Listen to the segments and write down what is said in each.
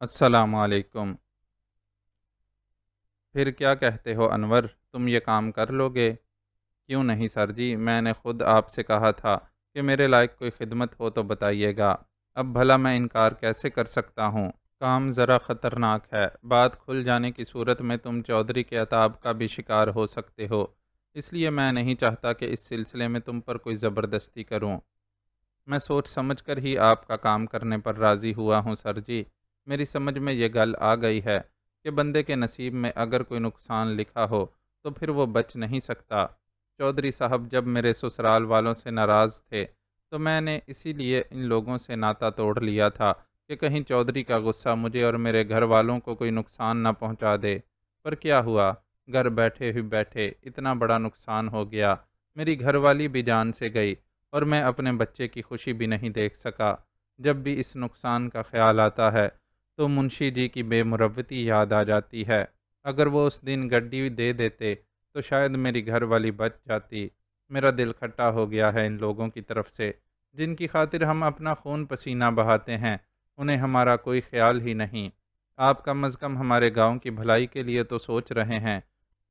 السلام علیکم۔ پھر کیا کہتے ہو انور، تم یہ کام کر لو گے؟ کیوں نہیں سر جی، میں نے خود آپ سے کہا تھا کہ میرے لائق کوئی خدمت ہو تو بتائیے گا۔ اب بھلا میں انکار کیسے کر سکتا ہوں؟ کام ذرا خطرناک ہے، بات کھل جانے کی صورت میں تم چودھری کے عتاب کا بھی شکار ہو سکتے ہو، اس لیے میں نہیں چاہتا کہ اس سلسلے میں تم پر کوئی زبردستی کروں۔ میں سوچ سمجھ کر ہی آپ کا کام کرنے پر راضی ہوا ہوں سر جی۔ میری سمجھ میں یہ گل آ گئی ہے کہ بندے کے نصیب میں اگر کوئی نقصان لکھا ہو تو پھر وہ بچ نہیں سکتا۔ چودھری صاحب جب میرے سسرال والوں سے ناراض تھے تو میں نے اسی لیے ان لوگوں سے ناتا توڑ لیا تھا کہ کہیں چودھری کا غصہ مجھے اور میرے گھر والوں کو کوئی نقصان نہ پہنچا دے۔ پر کیا ہوا، گھر بیٹھے ہی بیٹھے اتنا بڑا نقصان ہو گیا، میری گھر والی بھی جان سے گئی اور میں اپنے بچے کی خوشی بھی نہیں دیکھ سکا۔ جب بھی اس نقصان کا خیال آتا ہے تو منشی جی کی بے مروتی یاد آ جاتی ہے۔ اگر وہ اس دن گڈی دے دیتے تو شاید میری گھر والی بچ جاتی۔ میرا دل کھٹا ہو گیا ہے ان لوگوں کی طرف سے جن کی خاطر ہم اپنا خون پسینہ بہاتے ہیں، انہیں ہمارا کوئی خیال ہی نہیں۔ آپ کم از کم ہمارے گاؤں کی بھلائی کے لیے تو سوچ رہے ہیں۔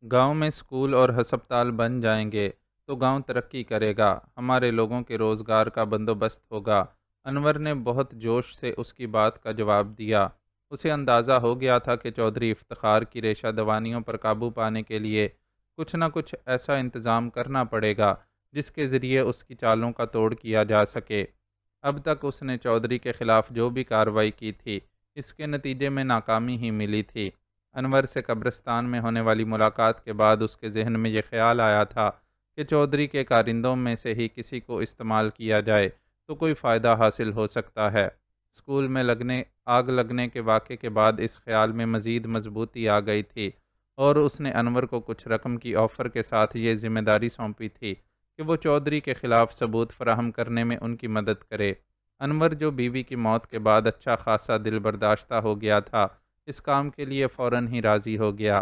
گاؤں میں اسکول اور ہسپتال بن جائیں گے تو گاؤں ترقی کرے گا، ہمارے لوگوں کے روزگار کا بندوبست ہوگا۔ انور نے بہت جوش سے اس کی بات کا جواب دیا۔ اسے اندازہ ہو گیا تھا کہ چودھری افتخار کی ریشہ دوانیوں پر قابو پانے کے لیے کچھ نہ کچھ ایسا انتظام کرنا پڑے گا جس کے ذریعے اس کی چالوں کا توڑ کیا جا سکے۔ اب تک اس نے چودھری کے خلاف جو بھی کارروائی کی تھی اس کے نتیجے میں ناکامی ہی ملی تھی۔ انور سے قبرستان میں ہونے والی ملاقات کے بعد اس کے ذہن میں یہ خیال آیا تھا کہ چودھری کے کارندوں میں سے ہی کسی کو استعمال کیا جائے تو کوئی فائدہ حاصل ہو سکتا ہے۔ اسکول میں آگ لگنے کے واقعے کے بعد اس خیال میں مزید مضبوطی آ گئی تھی اور اس نے انور کو کچھ رقم کی آفر کے ساتھ یہ ذمہ داری سونپی تھی کہ وہ چودھری کے خلاف ثبوت فراہم کرنے میں ان کی مدد کرے۔ انور جو بیوی کی موت کے بعد اچھا خاصا دل برداشتہ ہو گیا تھا، اس کام کے لیے فوراً ہی راضی ہو گیا۔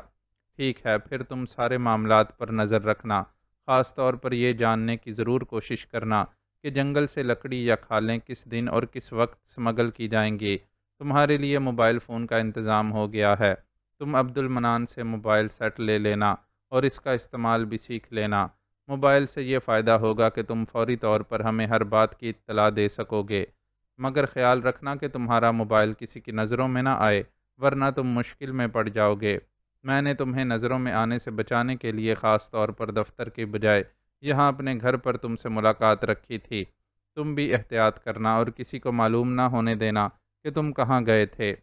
ٹھیک ہے، پھر تم سارے معاملات پر نظر رکھنا، خاص طور پر یہ جاننے کی ضرور کوشش کرنا کہ جنگل سے لکڑی یا کھالیں کس دن اور کس وقت سمگل کی جائیں گی۔ تمہارے لیے موبائل فون کا انتظام ہو گیا ہے، تم عبد المنان سے موبائل سیٹ لے لینا اور اس کا استعمال بھی سیکھ لینا۔ موبائل سے یہ فائدہ ہوگا کہ تم فوری طور پر ہمیں ہر بات کی اطلاع دے سکو گے، مگر خیال رکھنا کہ تمہارا موبائل کسی کی نظروں میں نہ آئے ورنہ تم مشکل میں پڑ جاؤ گے۔ میں نے تمہیں نظروں میں آنے سے بچانے کے لیے خاص طور پر دفتر کے بجائے یہاں اپنے گھر پر تم سے ملاقات رکھی تھی۔ تم بھی احتیاط کرنا اور کسی کو معلوم نہ ہونے دینا کہ تم کہاں گئے تھے۔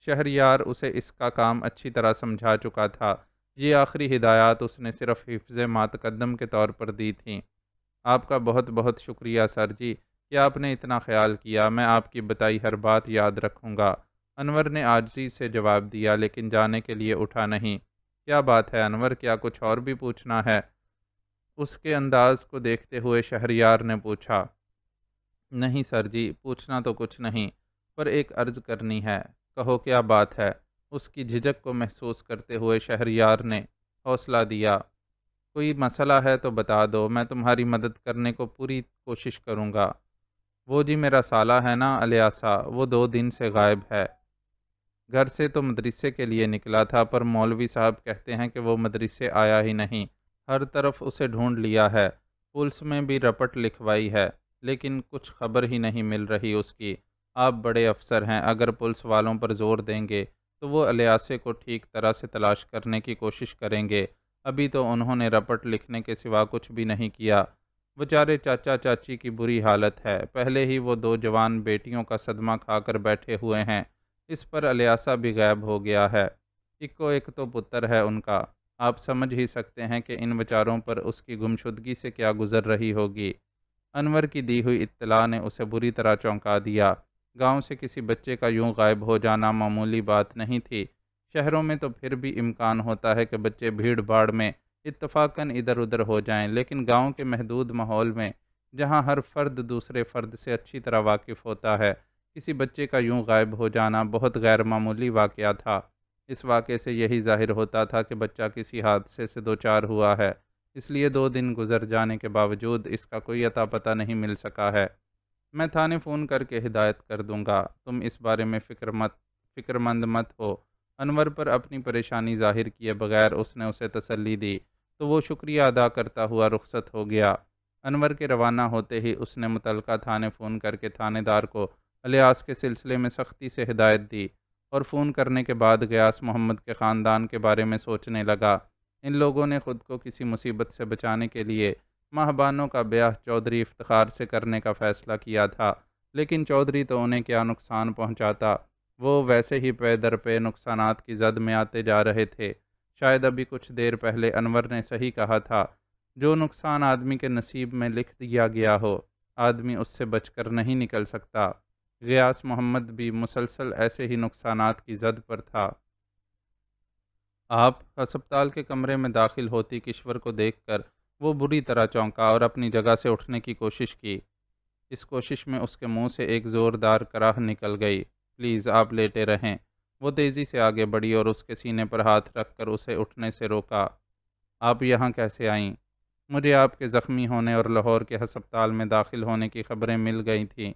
شہریار اسے اس کا کام اچھی طرح سمجھا چکا تھا، یہ آخری ہدایات اس نے صرف حفظ ماتقدم کے طور پر دی تھیں۔ آپ کا بہت بہت شکریہ سر جی کہ آپ نے اتنا خیال کیا، میں آپ کی بتائی ہر بات یاد رکھوں گا۔ انور نے عاجزی سے جواب دیا لیکن جانے کے لیے اٹھا نہیں۔ کیا بات ہے انور، کیا کچھ اور بھی پوچھنا ہے؟ اس کے انداز کو دیکھتے ہوئے شہریار نے پوچھا۔ نہیں سر جی، پوچھنا تو کچھ نہیں، پر ایک عرض کرنی ہے۔ کہو کیا بات ہے؟ اس کی جھجک کو محسوس کرتے ہوئے شہریار نے حوصلہ دیا۔ کوئی مسئلہ ہے تو بتا دو، میں تمہاری مدد کرنے کو پوری کوشش کروں گا۔ وہ جی میرا سالہ ہے نا الیاسا، وہ 2 دن سے غائب ہے۔ گھر سے تو مدرسے کے لیے نکلا تھا پر مولوی صاحب کہتے ہیں کہ وہ مدرسے آیا ہی نہیں، ہر طرف اسے ڈھونڈ لیا ہے، پولیس میں بھی رپٹ لکھوائی ہے لیکن کچھ خبر ہی نہیں مل رہی اس کی۔ آپ بڑے افسر ہیں، اگر پولیس والوں پر زور دیں گے تو وہ الیاسے کو ٹھیک طرح سے تلاش کرنے کی کوشش کریں گے۔ ابھی تو انہوں نے رپٹ لکھنے کے سوا کچھ بھی نہیں کیا۔ بیچارے چاچا چاچی کی بری حالت ہے، پہلے ہی وہ 2 جوان بیٹیوں کا صدمہ کھا کر بیٹھے ہوئے ہیں، اس پر الیاسا بھی غائب ہو گیا ہے۔ اکو ایک تو پتر ہے ان کا، آپ سمجھ ہی سکتے ہیں کہ ان بیچاروں پر اس کی گمشدگی سے کیا گزر رہی ہوگی۔ انور کی دی ہوئی اطلاع نے اسے بری طرح چونکا دیا۔ گاؤں سے کسی بچے کا یوں غائب ہو جانا معمولی بات نہیں تھی۔ شہروں میں تو پھر بھی امکان ہوتا ہے کہ بچے بھیڑ بھاڑ میں اتفاقاً ادھر ادھر ہو جائیں، لیکن گاؤں کے محدود ماحول میں جہاں ہر فرد دوسرے فرد سے اچھی طرح واقف ہوتا ہے، کسی بچے کا یوں غائب ہو جانا بہت غیر معمولی واقعہ تھا۔ اس واقعے سے یہی ظاہر ہوتا تھا کہ بچہ کسی حادثے سے دوچار ہوا ہے، اس لیے 2 دن گزر جانے کے باوجود اس کا کوئی اتا پتہ نہیں مل سکا ہے۔ میں تھانے فون کر کے ہدایت کر دوں گا، تم اس بارے میں فکر مت فکر مند مت ہو۔ انور پر اپنی پریشانی ظاہر کیے بغیر اس نے اسے تسلی دی تو وہ شکریہ ادا کرتا ہوا رخصت ہو گیا۔ انور کے روانہ ہوتے ہی اس نے متعلقہ تھانے فون کر کے تھانے دار کو الیاس کے سلسلے میں سختی سے ہدایت دی، اور فون کرنے کے بعد غیاث محمد کے خاندان کے بارے میں سوچنے لگا۔ ان لوگوں نے خود کو کسی مصیبت سے بچانے کے لیے ماہبانوں کا بیاہ چودھری افتخار سے کرنے کا فیصلہ کیا تھا، لیکن چودھری تو انہیں کیا نقصان پہنچاتا، وہ ویسے ہی پے در پے نقصانات کی زد میں آتے جا رہے تھے۔ شاید ابھی کچھ دیر پہلے انور نے صحیح کہا تھا، جو نقصان آدمی کے نصیب میں لکھ دیا گیا ہو، آدمی اس سے بچ کر نہیں نکل سکتا۔ غیاث محمد بھی مسلسل ایسے ہی نقصانات کی زد پر تھا۔ آپ ہسپتال کے کمرے میں داخل ہوتی کشور کو دیکھ کر وہ بری طرح چونکا اور اپنی جگہ سے اٹھنے کی کوشش کی۔ اس کوشش میں اس کے منہ سے ایک زوردار کراہ نکل گئی۔ پلیز آپ لیٹے رہیں۔ وہ تیزی سے آگے بڑھی اور اس کے سینے پر ہاتھ رکھ کر اسے اٹھنے سے روکا۔ آپ یہاں کیسے آئیں؟ مجھے آپ کے زخمی ہونے اور لاہور کے ہسپتال میں داخل ہونے کی خبریں مل گئی تھیں۔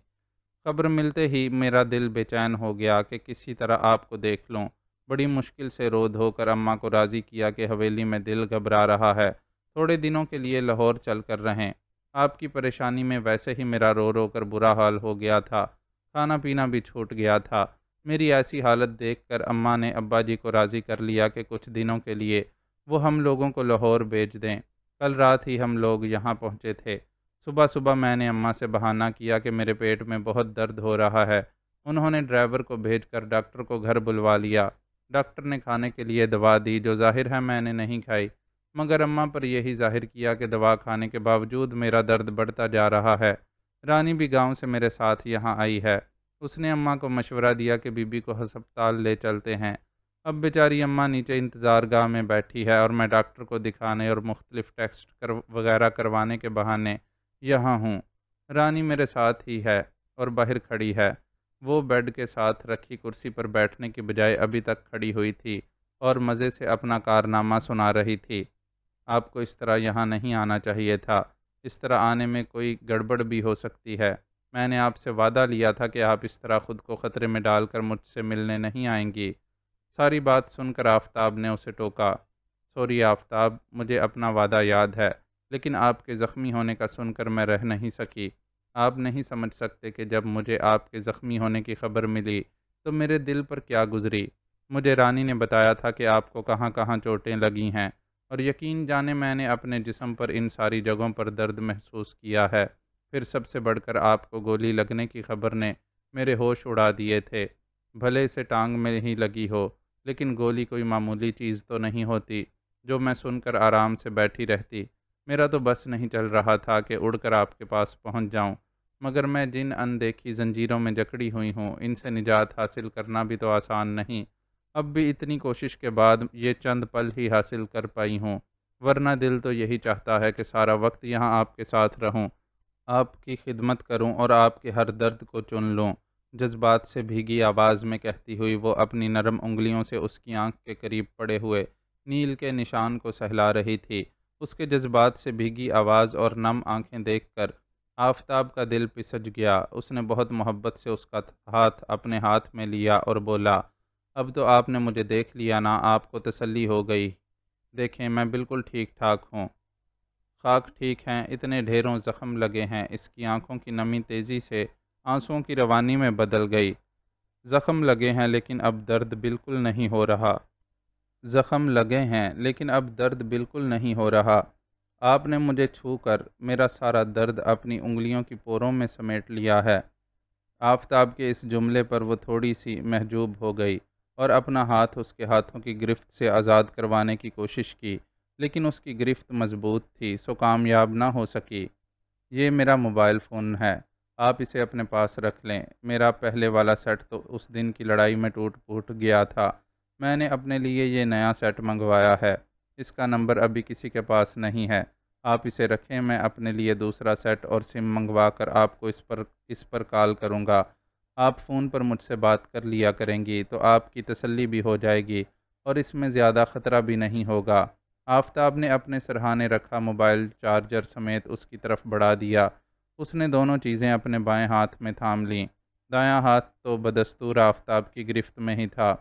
خبر ملتے ہی میرا دل بے چین ہو گیا کہ کسی طرح آپ کو دیکھ لوں۔ بڑی مشکل سے رو دھو کر اماں کو راضی کیا کہ حویلی میں دل گھبرا رہا ہے، تھوڑے دنوں کے لیے لاہور چل کر رہیں۔ آپ کی پریشانی میں ویسے ہی میرا رو رو کر برا حال ہو گیا تھا، کھانا پینا بھی چھوٹ گیا تھا۔ میری ایسی حالت دیکھ کر اماں نے ابا جی کو راضی کر لیا کہ کچھ دنوں کے لیے وہ ہم لوگوں کو لاہور بھیج دیں۔ کل رات ہی ہم لوگ یہاں پہنچے تھے۔ صبح صبح میں نے اماں سے بہانہ کیا کہ میرے پیٹ میں بہت درد ہو رہا ہے۔ انہوں نے ڈرائیور کو بھیج کر ڈاکٹر کو گھر بلوا لیا۔ ڈاکٹر نے کھانے کے لیے دوا دی جو ظاہر ہے میں نے نہیں کھائی، مگر اماں پر یہی ظاہر کیا کہ دوا کھانے کے باوجود میرا درد بڑھتا جا رہا ہے۔ رانی بھی گاؤں سے میرے ساتھ یہاں آئی ہے۔ اس نے اماں کو مشورہ دیا کہ بی بی کو ہسپتال لے چلتے ہیں۔ اب بیچاری اماں نیچے انتظار گاہ میں بیٹھی ہے اور میں ڈاکٹر کو دکھانے اور مختلف ٹیسٹ وغیرہ کروانے کے بہانے یہاں ہوں۔ رانی میرے ساتھ ہی ہے اور باہر کھڑی ہے۔ وہ بیڈ کے ساتھ رکھی کرسی پر بیٹھنے کی بجائے ابھی تک کھڑی ہوئی تھی اور مزے سے اپنا کارنامہ سنا رہی تھی۔ آپ کو اس طرح یہاں نہیں آنا چاہیے تھا، اس طرح آنے میں کوئی گڑبڑ بھی ہو سکتی ہے۔ میں نے آپ سے وعدہ لیا تھا کہ آپ اس طرح خود کو خطرے میں ڈال کر مجھ سے ملنے نہیں آئیں گی۔ ساری بات سن کر آفتاب نے اسے ٹوکا۔ سوری آفتاب، مجھے اپنا وعدہ یاد ہے، لیکن آپ کے زخمی ہونے کا سن کر میں رہ نہیں سکی۔ آپ نہیں سمجھ سکتے کہ جب مجھے آپ کے زخمی ہونے کی خبر ملی تو میرے دل پر کیا گزری۔ مجھے رانی نے بتایا تھا کہ آپ کو کہاں کہاں چوٹیں لگی ہیں، اور یقین جانے میں نے اپنے جسم پر ان ساری جگہوں پر درد محسوس کیا ہے۔ پھر سب سے بڑھ کر آپ کو گولی لگنے کی خبر نے میرے ہوش اڑا دیے تھے۔ بھلے سے ٹانگ میں ہی لگی ہو، لیکن گولی کوئی معمولی چیز تو نہیں ہوتی جو میں سن کر آرام سے بیٹھی رہتی۔ میرا تو بس نہیں چل رہا تھا کہ اڑ کر آپ کے پاس پہنچ جاؤں، مگر میں جن اندیکھی زنجیروں میں جکڑی ہوئی ہوں ان سے نجات حاصل کرنا بھی تو آسان نہیں۔ اب بھی اتنی کوشش کے بعد یہ چند پل ہی حاصل کر پائی ہوں، ورنہ دل تو یہی چاہتا ہے کہ سارا وقت یہاں آپ کے ساتھ رہوں، آپ کی خدمت کروں اور آپ کے ہر درد کو چن لوں۔ جذبات سے بھیگی آواز میں کہتی ہوئی وہ اپنی نرم انگلیوں سے اس کی آنکھ کے قریب پڑے ہوئے نیل کے نشان کو سہلا رہی تھی۔ اس کے جذبات سے بھیگی آواز اور نم آنکھیں دیکھ کر آفتاب کا دل پسج گیا۔ اس نے بہت محبت سے اس کا ہاتھ اپنے ہاتھ میں لیا اور بولا، اب تو آپ نے مجھے دیکھ لیا نا، آپ کو تسلی ہو گئی۔ دیکھیں میں بالکل ٹھیک ٹھاک ہوں۔ خاک ٹھیک ہیں، اتنے ڈھیروں زخم لگے ہیں۔ اس کی آنکھوں کی نمی تیزی سے آنسوؤں کی روانی میں بدل گئی۔ زخم لگے ہیں لیکن اب درد بالکل نہیں ہو رہا۔ زخم لگے ہیں لیکن اب درد بالکل نہیں ہو رہا۔ آپ نے مجھے چھو کر میرا سارا درد اپنی انگلیوں کی پوروں میں سمیٹ لیا ہے۔ آفتاب کے اس جملے پر وہ تھوڑی سی محجوب ہو گئی اور اپنا ہاتھ اس کے ہاتھوں کی گرفت سے آزاد کروانے کی کوشش کی، لیکن اس کی گرفت مضبوط تھی سو کامیاب نہ ہو سکی۔ یہ میرا موبائل فون ہے، آپ اسے اپنے پاس رکھ لیں۔ میرا پہلے والا سیٹ تو اس دن کی لڑائی میں ٹوٹ پھوٹ گیا تھا، میں نے اپنے لیے یہ نیا سیٹ منگوایا ہے۔ اس کا نمبر ابھی کسی کے پاس نہیں ہے، آپ اسے رکھیں، میں اپنے لیے دوسرا سیٹ اور سم منگوا کر آپ کو اس پر کال کروں گا۔ آپ فون پر مجھ سے بات کر لیا کریں گی تو آپ کی تسلی بھی ہو جائے گی اور اس میں زیادہ خطرہ بھی نہیں ہوگا۔ آفتاب نے اپنے سرہانے رکھا موبائل چارجر سمیت اس کی طرف بڑھا دیا۔ اس نے دونوں چیزیں اپنے بائیں ہاتھ میں تھام لیں۔ دایاں ہاتھ تو بدستور آفتاب کی گرفت میں ہی تھا۔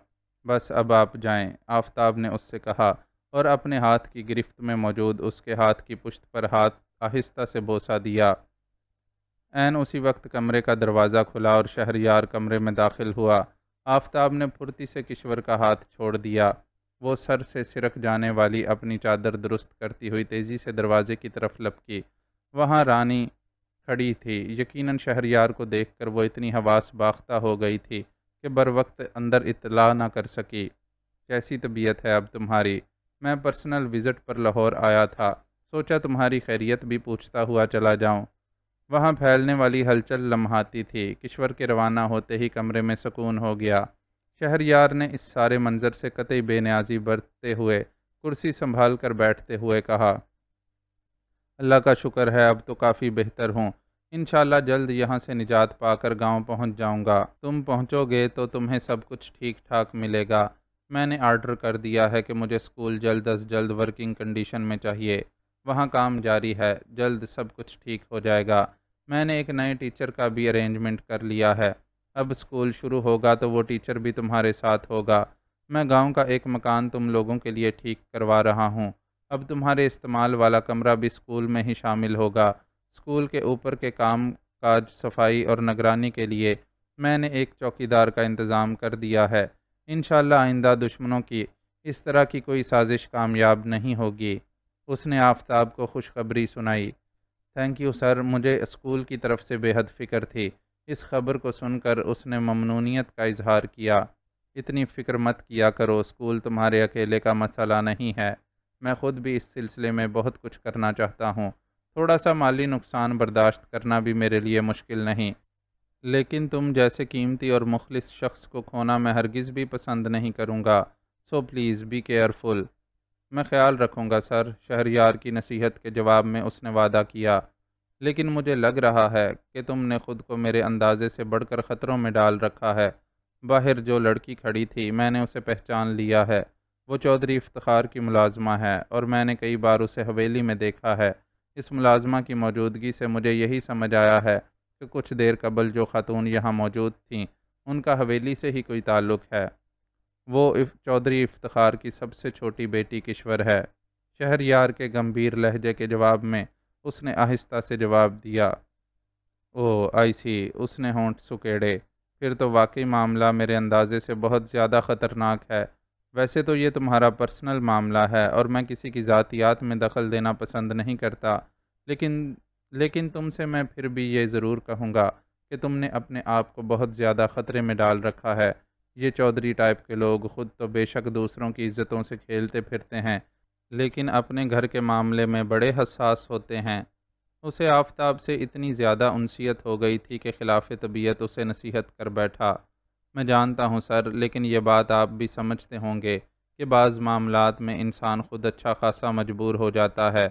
بس اب آپ جائیں، آفتاب نے اس سے کہا، اور اپنے ہاتھ کی گرفت میں موجود اس کے ہاتھ کی پشت پر ہاتھ آہستہ سے بوسہ دیا۔ عین اسی وقت کمرے کا دروازہ کھلا اور شہریار کمرے میں داخل ہوا۔ آفتاب نے پھرتی سے کشور کا ہاتھ چھوڑ دیا۔ وہ سر سے سرک جانے والی اپنی چادر درست کرتی ہوئی تیزی سے دروازے کی طرف لپکی۔ وہاں رانی کھڑی تھی۔ یقیناً شہریار کو دیکھ کر وہ اتنی حواس باختہ ہو گئی تھی کہ بروقت اندر اطلاع نہ کر سکی۔ کیسی طبیعت ہے اب تمہاری؟ میں پرسنل وزٹ پر لاہور آیا تھا، سوچا تمہاری خیریت بھی پوچھتا ہوا چلا جاؤں۔ وہاں پھیلنے والی ہلچل لمحاتی تھی۔ کشور کے روانہ ہوتے ہی کمرے میں سکون ہو گیا۔ شہریار نے اس سارے منظر سے قطعی بے نیازی برتتے ہوئے کرسی سنبھال کر بیٹھتے ہوئے کہا، اللہ کا شکر ہے اب تو کافی بہتر ہوں۔ انشاءاللہ جلد یہاں سے نجات پا کر گاؤں پہنچ جاؤں گا۔ تم پہنچو گے تو تمہیں سب کچھ ٹھیک ٹھاک ملے گا۔ میں نے آرڈر کر دیا ہے کہ مجھے اسکول جلد از جلد ورکنگ کنڈیشن میں چاہیے۔ وہاں کام جاری ہے، جلد سب کچھ ٹھیک ہو جائے گا۔ میں نے ایک نئے ٹیچر کا بھی ارینجمنٹ کر لیا ہے۔ اب اسکول شروع ہوگا تو وہ ٹیچر بھی تمہارے ساتھ ہوگا۔ میں گاؤں کا ایک مکان تم لوگوں کے لیے ٹھیک کروا رہا ہوں۔ اب تمہارے استعمال والا کمرہ بھی اسکول میں ہی شامل ہوگا۔ اسکول کے اوپر کے کام کاج، صفائی اور نگرانی کے لیے میں نے ایک چوکیدار کا انتظام کر دیا ہے۔ انشاءاللہ آئندہ دشمنوں کی اس طرح کی کوئی سازش کامیاب نہیں ہوگی۔ اس نے آفتاب کو خوشخبری سنائی۔ تھینک یو سر، مجھے اسکول کی طرف سے بے حد فکر تھی۔ اس خبر کو سن کر اس نے ممنونیت کا اظہار کیا۔ اتنی فکر مت کیا کرو، اسکول تمہارے اکیلے کا مسئلہ نہیں ہے۔ میں خود بھی اس سلسلے میں بہت کچھ کرنا چاہتا ہوں۔ تھوڑا سا مالی نقصان برداشت کرنا بھی میرے لیے مشکل نہیں، لیکن تم جیسے قیمتی اور مخلص شخص کو کھونا میں ہرگز بھی پسند نہیں کروں گا۔ So please be careful. میں خیال رکھوں گا سر، شہریار کی نصیحت کے جواب میں اس نے وعدہ کیا۔ لیکن مجھے لگ رہا ہے کہ تم نے خود کو میرے اندازے سے بڑھ کر خطروں میں ڈال رکھا ہے۔ باہر جو لڑکی کھڑی تھی میں نے اسے پہچان لیا ہے۔ وہ چودھری افتخار کی ملازمہ ہے اور میں نے کئی بار اسے حویلی میں دیکھا ہے۔ اس ملازمہ کی موجودگی سے مجھے یہی سمجھ آیا ہے کہ کچھ دیر قبل جو خاتون یہاں موجود تھیں ان کا حویلی سے ہی کوئی تعلق ہے۔ وہ چودھری افتخار کی سب سے چھوٹی بیٹی کشور ہے۔ شہریار کے گمبھیر لہجے کے جواب میں اس نے آہستہ سے جواب دیا، او آئی سی۔ اس نے ہونٹ سکیڑے، پھر تو واقعی معاملہ میرے اندازے سے بہت زیادہ خطرناک ہے۔ ویسے تو یہ تمہارا پرسنل معاملہ ہے اور میں کسی کی ذاتیات میں دخل دینا پسند نہیں کرتا، لیکن تم سے میں پھر بھی یہ ضرور کہوں گا کہ تم نے اپنے آپ کو بہت زیادہ خطرے میں ڈال رکھا ہے۔ یہ چودھری ٹائپ کے لوگ خود تو بے شک دوسروں کی عزتوں سے کھیلتے پھرتے ہیں، لیکن اپنے گھر کے معاملے میں بڑے حساس ہوتے ہیں۔ اسے آفتاب سے اتنی زیادہ انسیت ہو گئی تھی کہ خلاف طبیعت اسے نصیحت کر بیٹھا، میں جانتا ہوں سر، لیکن یہ بات آپ بھی سمجھتے ہوں گے کہ بعض معاملات میں انسان خود اچھا خاصا مجبور ہو جاتا ہے۔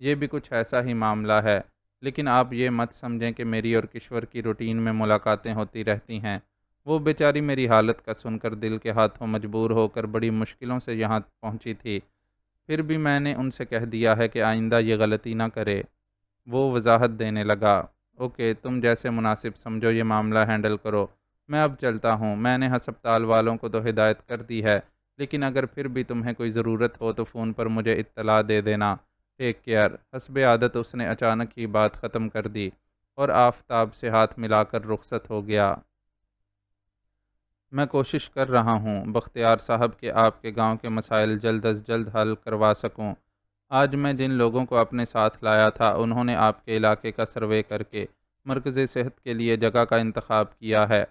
یہ بھی کچھ ایسا ہی معاملہ ہے، لیکن آپ یہ مت سمجھیں کہ میری اور کشور کی روٹین میں ملاقاتیں ہوتی رہتی ہیں۔ وہ بیچاری میری حالت کا سن کر دل کے ہاتھوں مجبور ہو کر بڑی مشکلوں سے یہاں پہنچی تھی، پھر بھی میں نے ان سے کہہ دیا ہے کہ آئندہ یہ غلطی نہ کرے۔ وہ وضاحت دینے لگا، اوکے، تم جیسے مناسب سمجھو یہ معاملہ ہینڈل کرو۔ میں اب چلتا ہوں۔ میں نے ہسپتال والوں کو تو ہدایت کر دی ہے، لیکن اگر پھر بھی تمہیں کوئی ضرورت ہو تو فون پر مجھے اطلاع دے دینا۔ Take care. حسب عادت اس نے اچانک ہی بات ختم کر دی اور آفتاب سے ہاتھ ملا کر رخصت ہو گیا۔ میں کوشش کر رہا ہوں بختیار صاحب کہ آپ کے گاؤں کے مسائل جلد از جلد حل کروا سکوں۔ آج میں جن لوگوں کو اپنے ساتھ لایا تھا انہوں نے آپ کے علاقے کا سروے کر کے مرکز صحت کے لیے جگہ کا انتخاب کیا ہے۔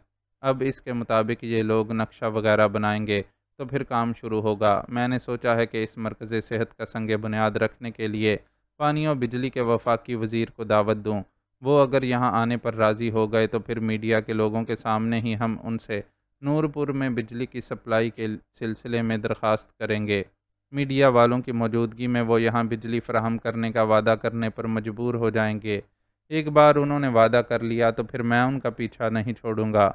اب اس کے مطابق یہ لوگ نقشہ وغیرہ بنائیں گے تو پھر کام شروع ہوگا۔ میں نے سوچا ہے کہ اس مرکز صحت کا سنگ بنیاد رکھنے کے لیے پانی اور بجلی کے وفاقی وزیر کو دعوت دوں۔ وہ اگر یہاں آنے پر راضی ہو گئے تو پھر میڈیا کے لوگوں کے سامنے ہی ہم ان سے نورپور میں بجلی کی سپلائی کے سلسلے میں درخواست کریں گے۔ میڈیا والوں کی موجودگی میں وہ یہاں بجلی فراہم کرنے کا وعدہ کرنے پر مجبور ہو جائیں گے۔ ایک بار انہوں نے وعدہ کر لیا تو پھر میں ان کا پیچھا نہیں چھوڑوں گا۔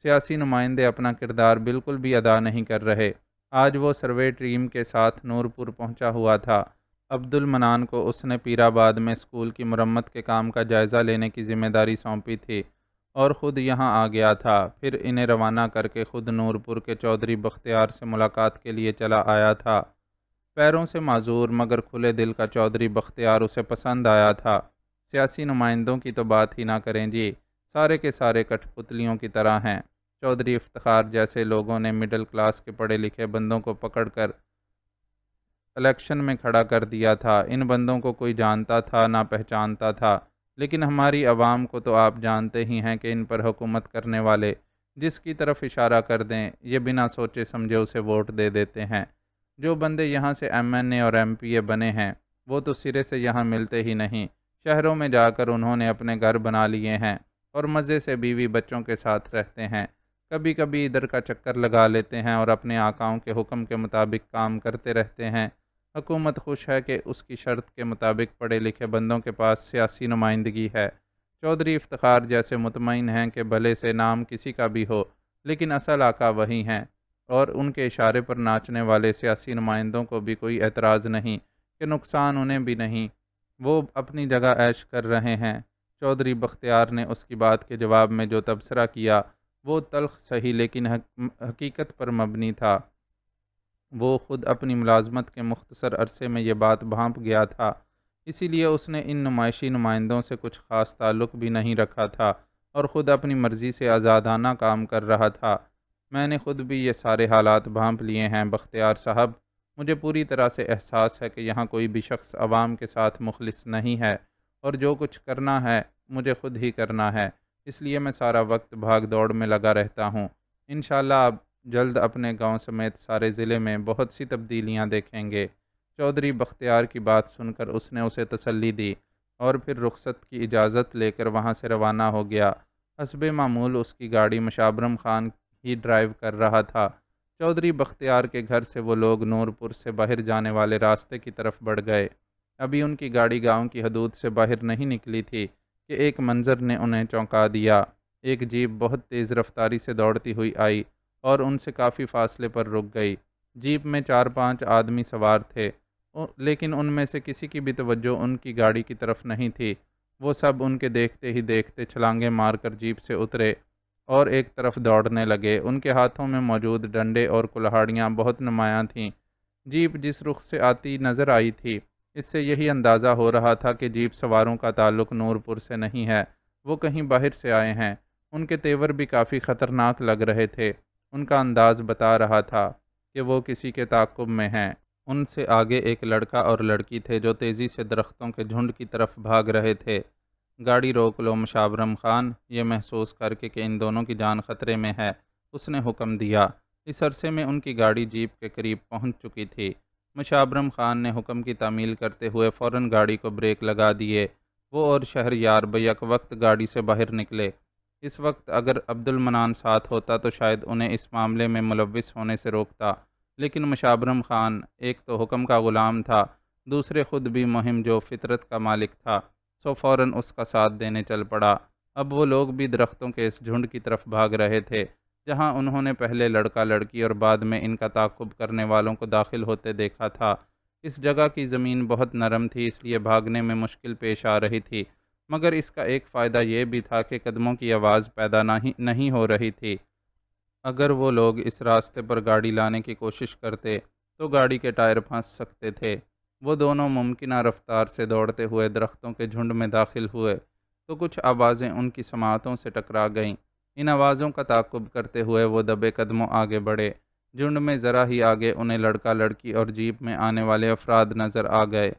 سیاسی نمائندے اپنا کردار بالکل بھی ادا نہیں کر رہے۔ آج وہ سروے ٹیم کے ساتھ نورپور پہنچا ہوا تھا۔ عبد المنان کو اس نے پیر آباد میں اسکول کی مرمت کے کام کا جائزہ لینے کی ذمہ داری سونپی تھی اور خود یہاں آ گیا تھا، پھر انہیں روانہ کر کے خود نورپور کے چودھری بختیار سے ملاقات کے لیے چلا آیا تھا۔ پیروں سے معذور مگر کھلے دل کا چودھری بختیار اسے پسند آیا تھا۔ سیاسی نمائندوں کی تو بات ہی نہ کریں جی، سارے کے سارے کٹھ پتلیوں کی طرح ہیں۔ چودھری افتخار جیسے لوگوں نے مڈل کلاس کے پڑھے لکھے بندوں کو پکڑ کر الیکشن میں کھڑا کر دیا تھا۔ ان بندوں کو کوئی جانتا تھا نہ پہچانتا تھا، لیکن ہماری عوام کو تو آپ جانتے ہی ہیں کہ ان پر حکومت کرنے والے جس کی طرف اشارہ کر دیں یہ بنا سوچے سمجھے اسے ووٹ دے دیتے ہیں۔ جو بندے یہاں سے MNA اور MPA بنے ہیں وہ تو سرے سے یہاں ملتے ہی نہیں، شہروں میں جا کر انہوں نے اپنے گھر بنا لیے ہیں اور مزے سے بیوی بچوں کے ساتھ رہتے ہیں۔ کبھی کبھی ادھر کا چکر لگا لیتے ہیں اور اپنے آقاؤں کے حکم کے مطابق کام کرتے رہتے ہیں۔ حکومت خوش ہے کہ اس کی شرط کے مطابق پڑھے لکھے بندوں کے پاس سیاسی نمائندگی ہے۔ چودھری افتخار جیسے مطمئن ہیں کہ بھلے سے نام کسی کا بھی ہو لیکن اصل آقا وہی ہیں، اور ان کے اشارے پر ناچنے والے سیاسی نمائندوں کو بھی کوئی اعتراض نہیں کہ نقصان انہیں بھی نہیں، وہ اپنی جگہ عیش کر رہے ہیں۔ چودھری بختیار نے اس کی بات کے جواب میں جو تبصرہ کیا وہ تلخ سہی لیکن حقیقت پر مبنی تھا۔ وہ خود اپنی ملازمت کے مختصر عرصے میں یہ بات بھانپ گیا تھا، اسی لیے اس نے ان نمائشی نمائندوں سے کچھ خاص تعلق بھی نہیں رکھا تھا اور خود اپنی مرضی سے آزادانہ کام کر رہا تھا۔ میں نے خود بھی یہ سارے حالات بھانپ لیے ہیں بختیار صاحب، مجھے پوری طرح سے احساس ہے کہ یہاں کوئی بھی شخص عوام کے ساتھ مخلص نہیں ہے، اور جو کچھ کرنا ہے مجھے خود ہی کرنا ہے، اس لیے میں سارا وقت بھاگ دوڑ میں لگا رہتا ہوں۔ انشاءاللہ آپ جلد اپنے گاؤں سمیت سارے ضلع میں بہت سی تبدیلیاں دیکھیں گے۔ چودھری بختیار کی بات سن کر اس نے اسے تسلی دی اور پھر رخصت کی اجازت لے کر وہاں سے روانہ ہو گیا۔ حسب معمول اس کی گاڑی مشابرم خان ہی ڈرائیو کر رہا تھا۔ چودھری بختیار کے گھر سے وہ لوگ نورپور سے باہر جانے والے راستے کی طرف بڑھ گئے۔ ابھی ان کی گاڑی گاؤں کی حدود سے باہر نہیں نکلی تھی کہ ایک منظر نے انہیں چونکا دیا۔ ایک جیپ بہت تیز رفتاری سے دوڑتی ہوئی آئی اور ان سے کافی فاصلے پر رک گئی۔ جیپ میں 4-5 آدمی سوار تھے، لیکن ان میں سے کسی کی بھی توجہ ان کی گاڑی کی طرف نہیں تھی۔ وہ سب ان کے دیکھتے ہی دیکھتے چھلانگیں مار کر جیپ سے اترے اور ایک طرف دوڑنے لگے۔ ان کے ہاتھوں میں موجود ڈنڈے اور کلہاڑیاں بہت نمایاں تھیں۔ جیپ جس رخ سے آتی نظر آئی تھی اس سے یہی اندازہ ہو رہا تھا کہ جیپ سواروں کا تعلق نورپور سے نہیں ہے، وہ کہیں باہر سے آئے ہیں۔ ان کے تیور بھی کافی خطرناک لگ رہے تھے، ان کا انداز بتا رہا تھا کہ وہ کسی کے تعاقب میں ہیں۔ ان سے آگے ایک لڑکا اور لڑکی تھے جو تیزی سے درختوں کے جھنڈ کی طرف بھاگ رہے تھے۔ گاڑی روک لو مشابرم خان، یہ محسوس کر کے کہ ان دونوں کی جان خطرے میں ہے اس نے حکم دیا۔ اس عرصے میں ان کی گاڑی جیپ کے قریب پہنچ چکی تھی۔ مشابرم خان نے حکم کی تعمیل کرتے ہوئے فوراً گاڑی کو بریک لگا دیے۔ وہ اور شہریار بیک وقت گاڑی سے باہر نکلے۔ اس وقت اگر عبد المنان ساتھ ہوتا تو شاید انہیں اس معاملے میں ملوث ہونے سے روکتا، لیکن مشابرم خان ایک تو حکم کا غلام تھا، دوسرے خود بھی مہم جو فطرت کا مالک تھا، سو فوراً اس کا ساتھ دینے چل پڑا۔ اب وہ لوگ بھی درختوں کے اس جھنڈ کی طرف بھاگ رہے تھے جہاں انہوں نے پہلے لڑکا لڑکی اور بعد میں ان کا تعاقب کرنے والوں کو داخل ہوتے دیکھا تھا۔ اس جگہ کی زمین بہت نرم تھی اس لیے بھاگنے میں مشکل پیش آ رہی تھی، مگر اس کا ایک فائدہ یہ بھی تھا کہ قدموں کی آواز پیدا نہیں ہو رہی تھی۔ اگر وہ لوگ اس راستے پر گاڑی لانے کی کوشش کرتے تو گاڑی کے ٹائر پھنس سکتے تھے۔ وہ دونوں ممکنہ رفتار سے دوڑتے ہوئے درختوں کے جھنڈ میں داخل ہوئے تو کچھ آوازیں ان کی سماعتوں سے ٹکرا گئیں۔ ان آوازوں کا تعاقب کرتے ہوئے وہ دبے قدموں آگے بڑھے۔ جھنڈ میں ذرا ہی آگے انہیں لڑکا لڑکی اور جیپ میں آنے والے افراد نظر آ گئے۔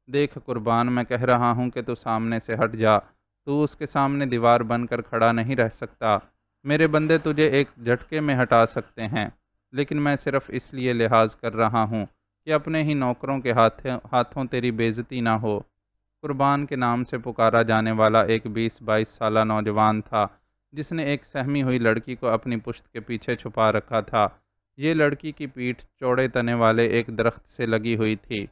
دیکھ قربان، میں کہہ رہا ہوں کہ تو سامنے سے ہٹ جا، تو اس کے سامنے دیوار بن کر کھڑا نہیں رہ سکتا۔ میرے بندے تجھے ایک جھٹکے میں ہٹا سکتے ہیں، لیکن میں صرف اس لیے لحاظ کر رہا ہوں کہ اپنے ہی نوکروں کے ہاتھوں تیری بےعزتی نہ ہو۔ قربان کے نام سے پکارا جانے والا ایک 20-22 سالہ نوجوان تھا جس نے ایک سہمی ہوئی لڑکی کو اپنی پشت کے پیچھے چھپا رکھا تھا۔ یہ لڑکی کی پیٹھ چوڑے تنے والے ایک درخت سے لگی ہوئی تھی،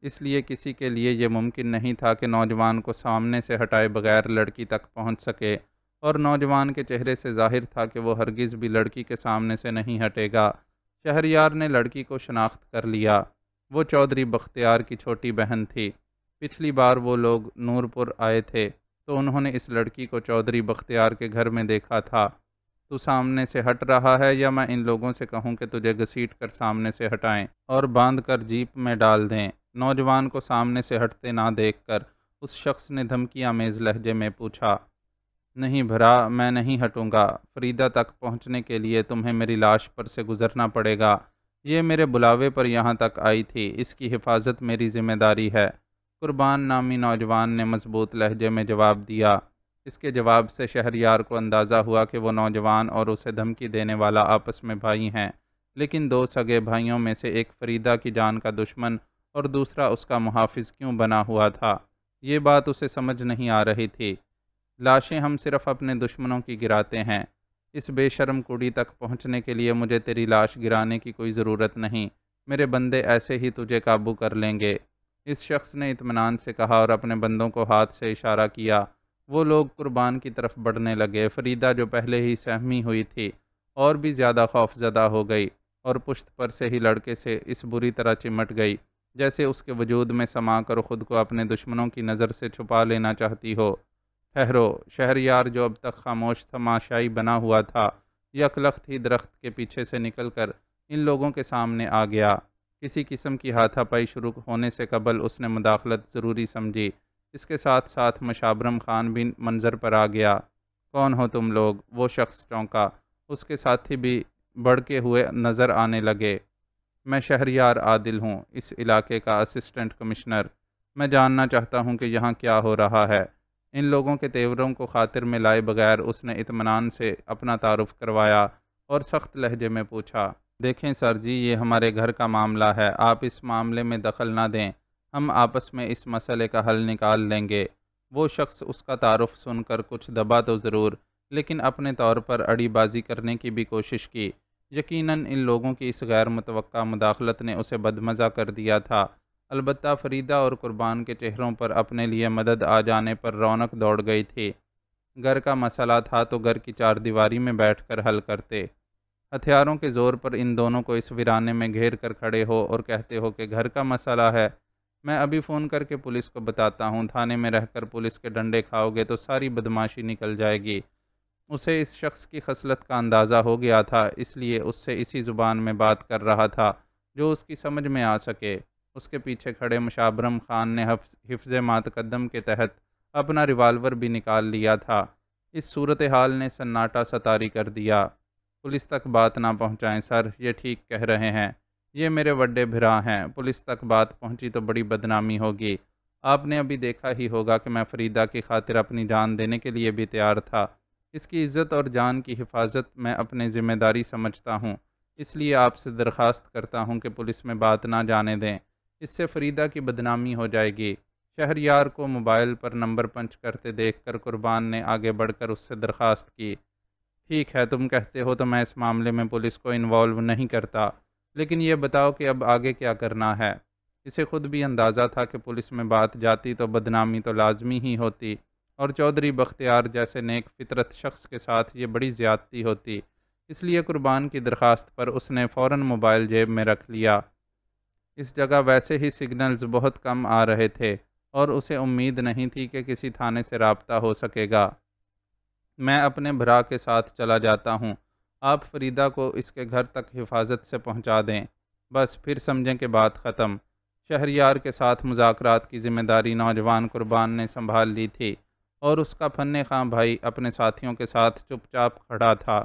اس لیے کسی کے لیے یہ ممکن نہیں تھا کہ نوجوان کو سامنے سے ہٹائے بغیر لڑکی تک پہنچ سکے، اور نوجوان کے چہرے سے ظاہر تھا کہ وہ ہرگز بھی لڑکی کے سامنے سے نہیں ہٹے گا۔ شہریار نے لڑکی کو شناخت کر لیا، وہ چودھری بختیار کی چھوٹی بہن تھی۔ پچھلی بار وہ لوگ نورپور آئے تھے تو انہوں نے اس لڑکی کو چودھری بختیار کے گھر میں دیکھا تھا۔ تو سامنے سے ہٹ رہا ہے یا میں ان لوگوں سے کہوں کہ تجھے گھسیٹ کر سامنے سے ہٹائیں اور باندھ کر جیپ میں ڈال دیں؟ نوجوان کو سامنے سے ہٹتے نہ دیکھ کر اس شخص نے دھمکی آمیز لہجے میں پوچھا۔ نہیں بھرا، میں نہیں ہٹوں گا۔ فریدہ تک پہنچنے کے لیے تمہیں میری لاش پر سے گزرنا پڑے گا۔ یہ میرے بلاوے پر یہاں تک آئی تھی، اس کی حفاظت میری ذمہ داری ہے، قربان نامی نوجوان نے مضبوط لہجے میں جواب دیا۔ اس کے جواب سے شہریار کو اندازہ ہوا کہ وہ نوجوان اور اسے دھمکی دینے والا آپس میں بھائی ہیں، لیکن دو سگے بھائیوں میں سے ایک فریدہ کی جان کا دشمن اور دوسرا اس کا محافظ کیوں بنا ہوا تھا؟ یہ بات اسے سمجھ نہیں آ رہی تھی۔ لاشیں ہم صرف اپنے دشمنوں کی گراتے ہیں۔ اس بے شرم کڑی تک پہنچنے کے لیے مجھے تیری لاش گرانے کی کوئی ضرورت نہیں، میرے بندے ایسے ہی تجھے قابو کر لیں گے۔ اس شخص نے اطمینان سے کہا اور اپنے بندوں کو ہاتھ سے اشارہ کیا۔ وہ لوگ قربان کی طرف بڑھنے لگے۔ فریدہ جو پہلے ہی سہمی ہوئی تھی اور بھی زیادہ خوف زدہ ہو گئی اور پشت پر سے ہی لڑکے سے اس بری طرح چمٹ گئی جیسے اس کے وجود میں سما کر خود کو اپنے دشمنوں کی نظر سے چھپا لینا چاہتی ہو۔ ٹھہرو! شہریار جو اب تک خاموش تماشائی بنا ہوا تھا، یک لخت ہی درخت کے پیچھے سے نکل کر ان لوگوں کے سامنے آ گیا۔ کسی قسم کی ہاتھا پائی شروع ہونے سے قبل اس نے مداخلت ضروری سمجھی۔ اس کے ساتھ ساتھ مشابرم خان بھی منظر پر آ گیا۔ کون ہو تم لوگ؟ وہ شخص چونکا۔ اس کے ساتھی بھی بڑکے ہوئے نظر آنے لگے۔ میں شہریار عادل ہوں، اس علاقے کا اسسٹنٹ کمشنر۔ میں جاننا چاہتا ہوں کہ یہاں کیا ہو رہا ہے۔ ان لوگوں کے تیوروں کو خاطر میں لائے بغیر اس نے اطمینان سے اپنا تعارف کروایا اور سخت لہجے میں پوچھا۔ دیکھیں سر جی، یہ ہمارے گھر کا معاملہ ہے، آپ اس معاملے میں دخل نہ دیں، ہم آپس میں اس مسئلے کا حل نکال لیں گے۔ وہ شخص اس کا تعارف سن کر کچھ دبا تو ضرور، لیکن اپنے طور پر اڑی بازی کرنے کی بھی کوشش کی۔ یقیناً ان لوگوں کی اس غیر متوقع مداخلت نے اسے بدمزہ کر دیا تھا، البتہ فریدہ اور قربان کے چہروں پر اپنے لیے مدد آ جانے پر رونق دوڑ گئی تھی۔ گھر کا مسئلہ تھا تو گھر کی چار دیواری میں بیٹھ کر حل کرتے۔ ہتھیاروں کے زور پر ان دونوں کو اس ویرانے میں گھیر کر کھڑے ہو اور کہتے ہو کہ گھر کا مسئلہ ہے، میں ابھی فون کر کے پولیس کو بتاتا ہوں، تھانے میں رہ کر پولیس کے ڈنڈے کھاؤ گے تو ساری بدماشی نکل جائے گی۔ اسے اس شخص کی خصلت کا اندازہ ہو گیا تھا، اس لیے اس سے اسی زبان میں بات کر رہا تھا جو اس کی سمجھ میں آ سکے۔ اس کے پیچھے کھڑے مشابرم خان نے حفظ ماتقدم کے تحت اپنا ریوالور بھی نکال لیا تھا۔ اس صورتحال نے سناٹا سا طاری کر دیا۔ پولیس تک بات نہ پہنچائیں سر، یہ ٹھیک کہہ رہے ہیں، یہ میرے وڈے بھرا ہیں، پولیس تک بات پہنچی تو بڑی بدنامی ہوگی۔ آپ نے ابھی دیکھا ہی ہوگا کہ میں فریدہ کی خاطر اپنی جان دینے کے لیے بھی تیار تھا۔ اس کی عزت اور جان کی حفاظت میں اپنی ذمہ داری سمجھتا ہوں، اس لیے آپ سے درخواست کرتا ہوں کہ پولیس میں بات نہ جانے دیں، اس سے فریدہ کی بدنامی ہو جائے گی۔ شہریار کو موبائل پر نمبر پنچ کرتے دیکھ کر قربان نے آگے بڑھ کر اس سے درخواست کی۔ ٹھیک ہے، تم کہتے ہو تو میں اس معاملے میں پولیس کو انوالو نہیں کرتا، لیکن یہ بتاؤ کہ اب آگے کیا کرنا ہے؟ اسے خود بھی اندازہ تھا کہ پولیس میں بات جاتی تو بدنامی تو لازمی ہی ہوتی، اور چودھری بختیار جیسے نیک فطرت شخص کے ساتھ یہ بڑی زیادتی ہوتی۔ اس لیے قربان کی درخواست پر اس نے فوراً موبائل جیب میں رکھ لیا۔ اس جگہ ویسے ہی سگنلز بہت کم آ رہے تھے اور اسے امید نہیں تھی کہ کسی تھانے سے رابطہ ہو سکے گا۔ میں اپنے بھرا کے ساتھ چلا جاتا ہوں، آپ فریدہ کو اس کے گھر تک حفاظت سے پہنچا دیں، بس پھر سمجھیں کہ بات ختم۔ شہریار کے ساتھ مذاکرات کی ذمہ داری نوجوان قربان نے سنبھال لی تھی اور اس کا فن خواں بھائی اپنے ساتھیوں کے ساتھ چپ چاپ کھڑا تھا۔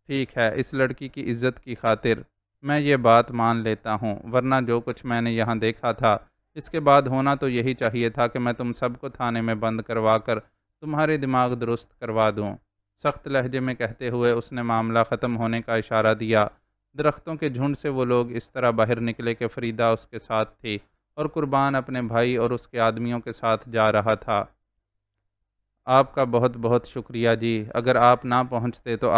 ٹھیک ہے، اس لڑکی کی عزت کی خاطر میں یہ بات مان لیتا ہوں، ورنہ جو کچھ میں نے یہاں دیکھا تھا اس کے بعد ہونا تو یہی چاہیے تھا کہ میں تم سب کو تھانے میں بند کروا کر تمہارے دماغ درست کروا دوں۔ سخت لہجے میں کہتے ہوئے اس نے معاملہ ختم ہونے کا اشارہ دیا۔ درختوں کے جھنڈ سے وہ لوگ اس طرح باہر نکلے کہ فریدہ اس کے ساتھ تھی اور قربان اپنے بھائی اور اس کے آدمیوں کے ساتھ جا رہا تھا۔ آپ کا بہت بہت شکریہ جی، اگر آپ نہ پہنچتے تو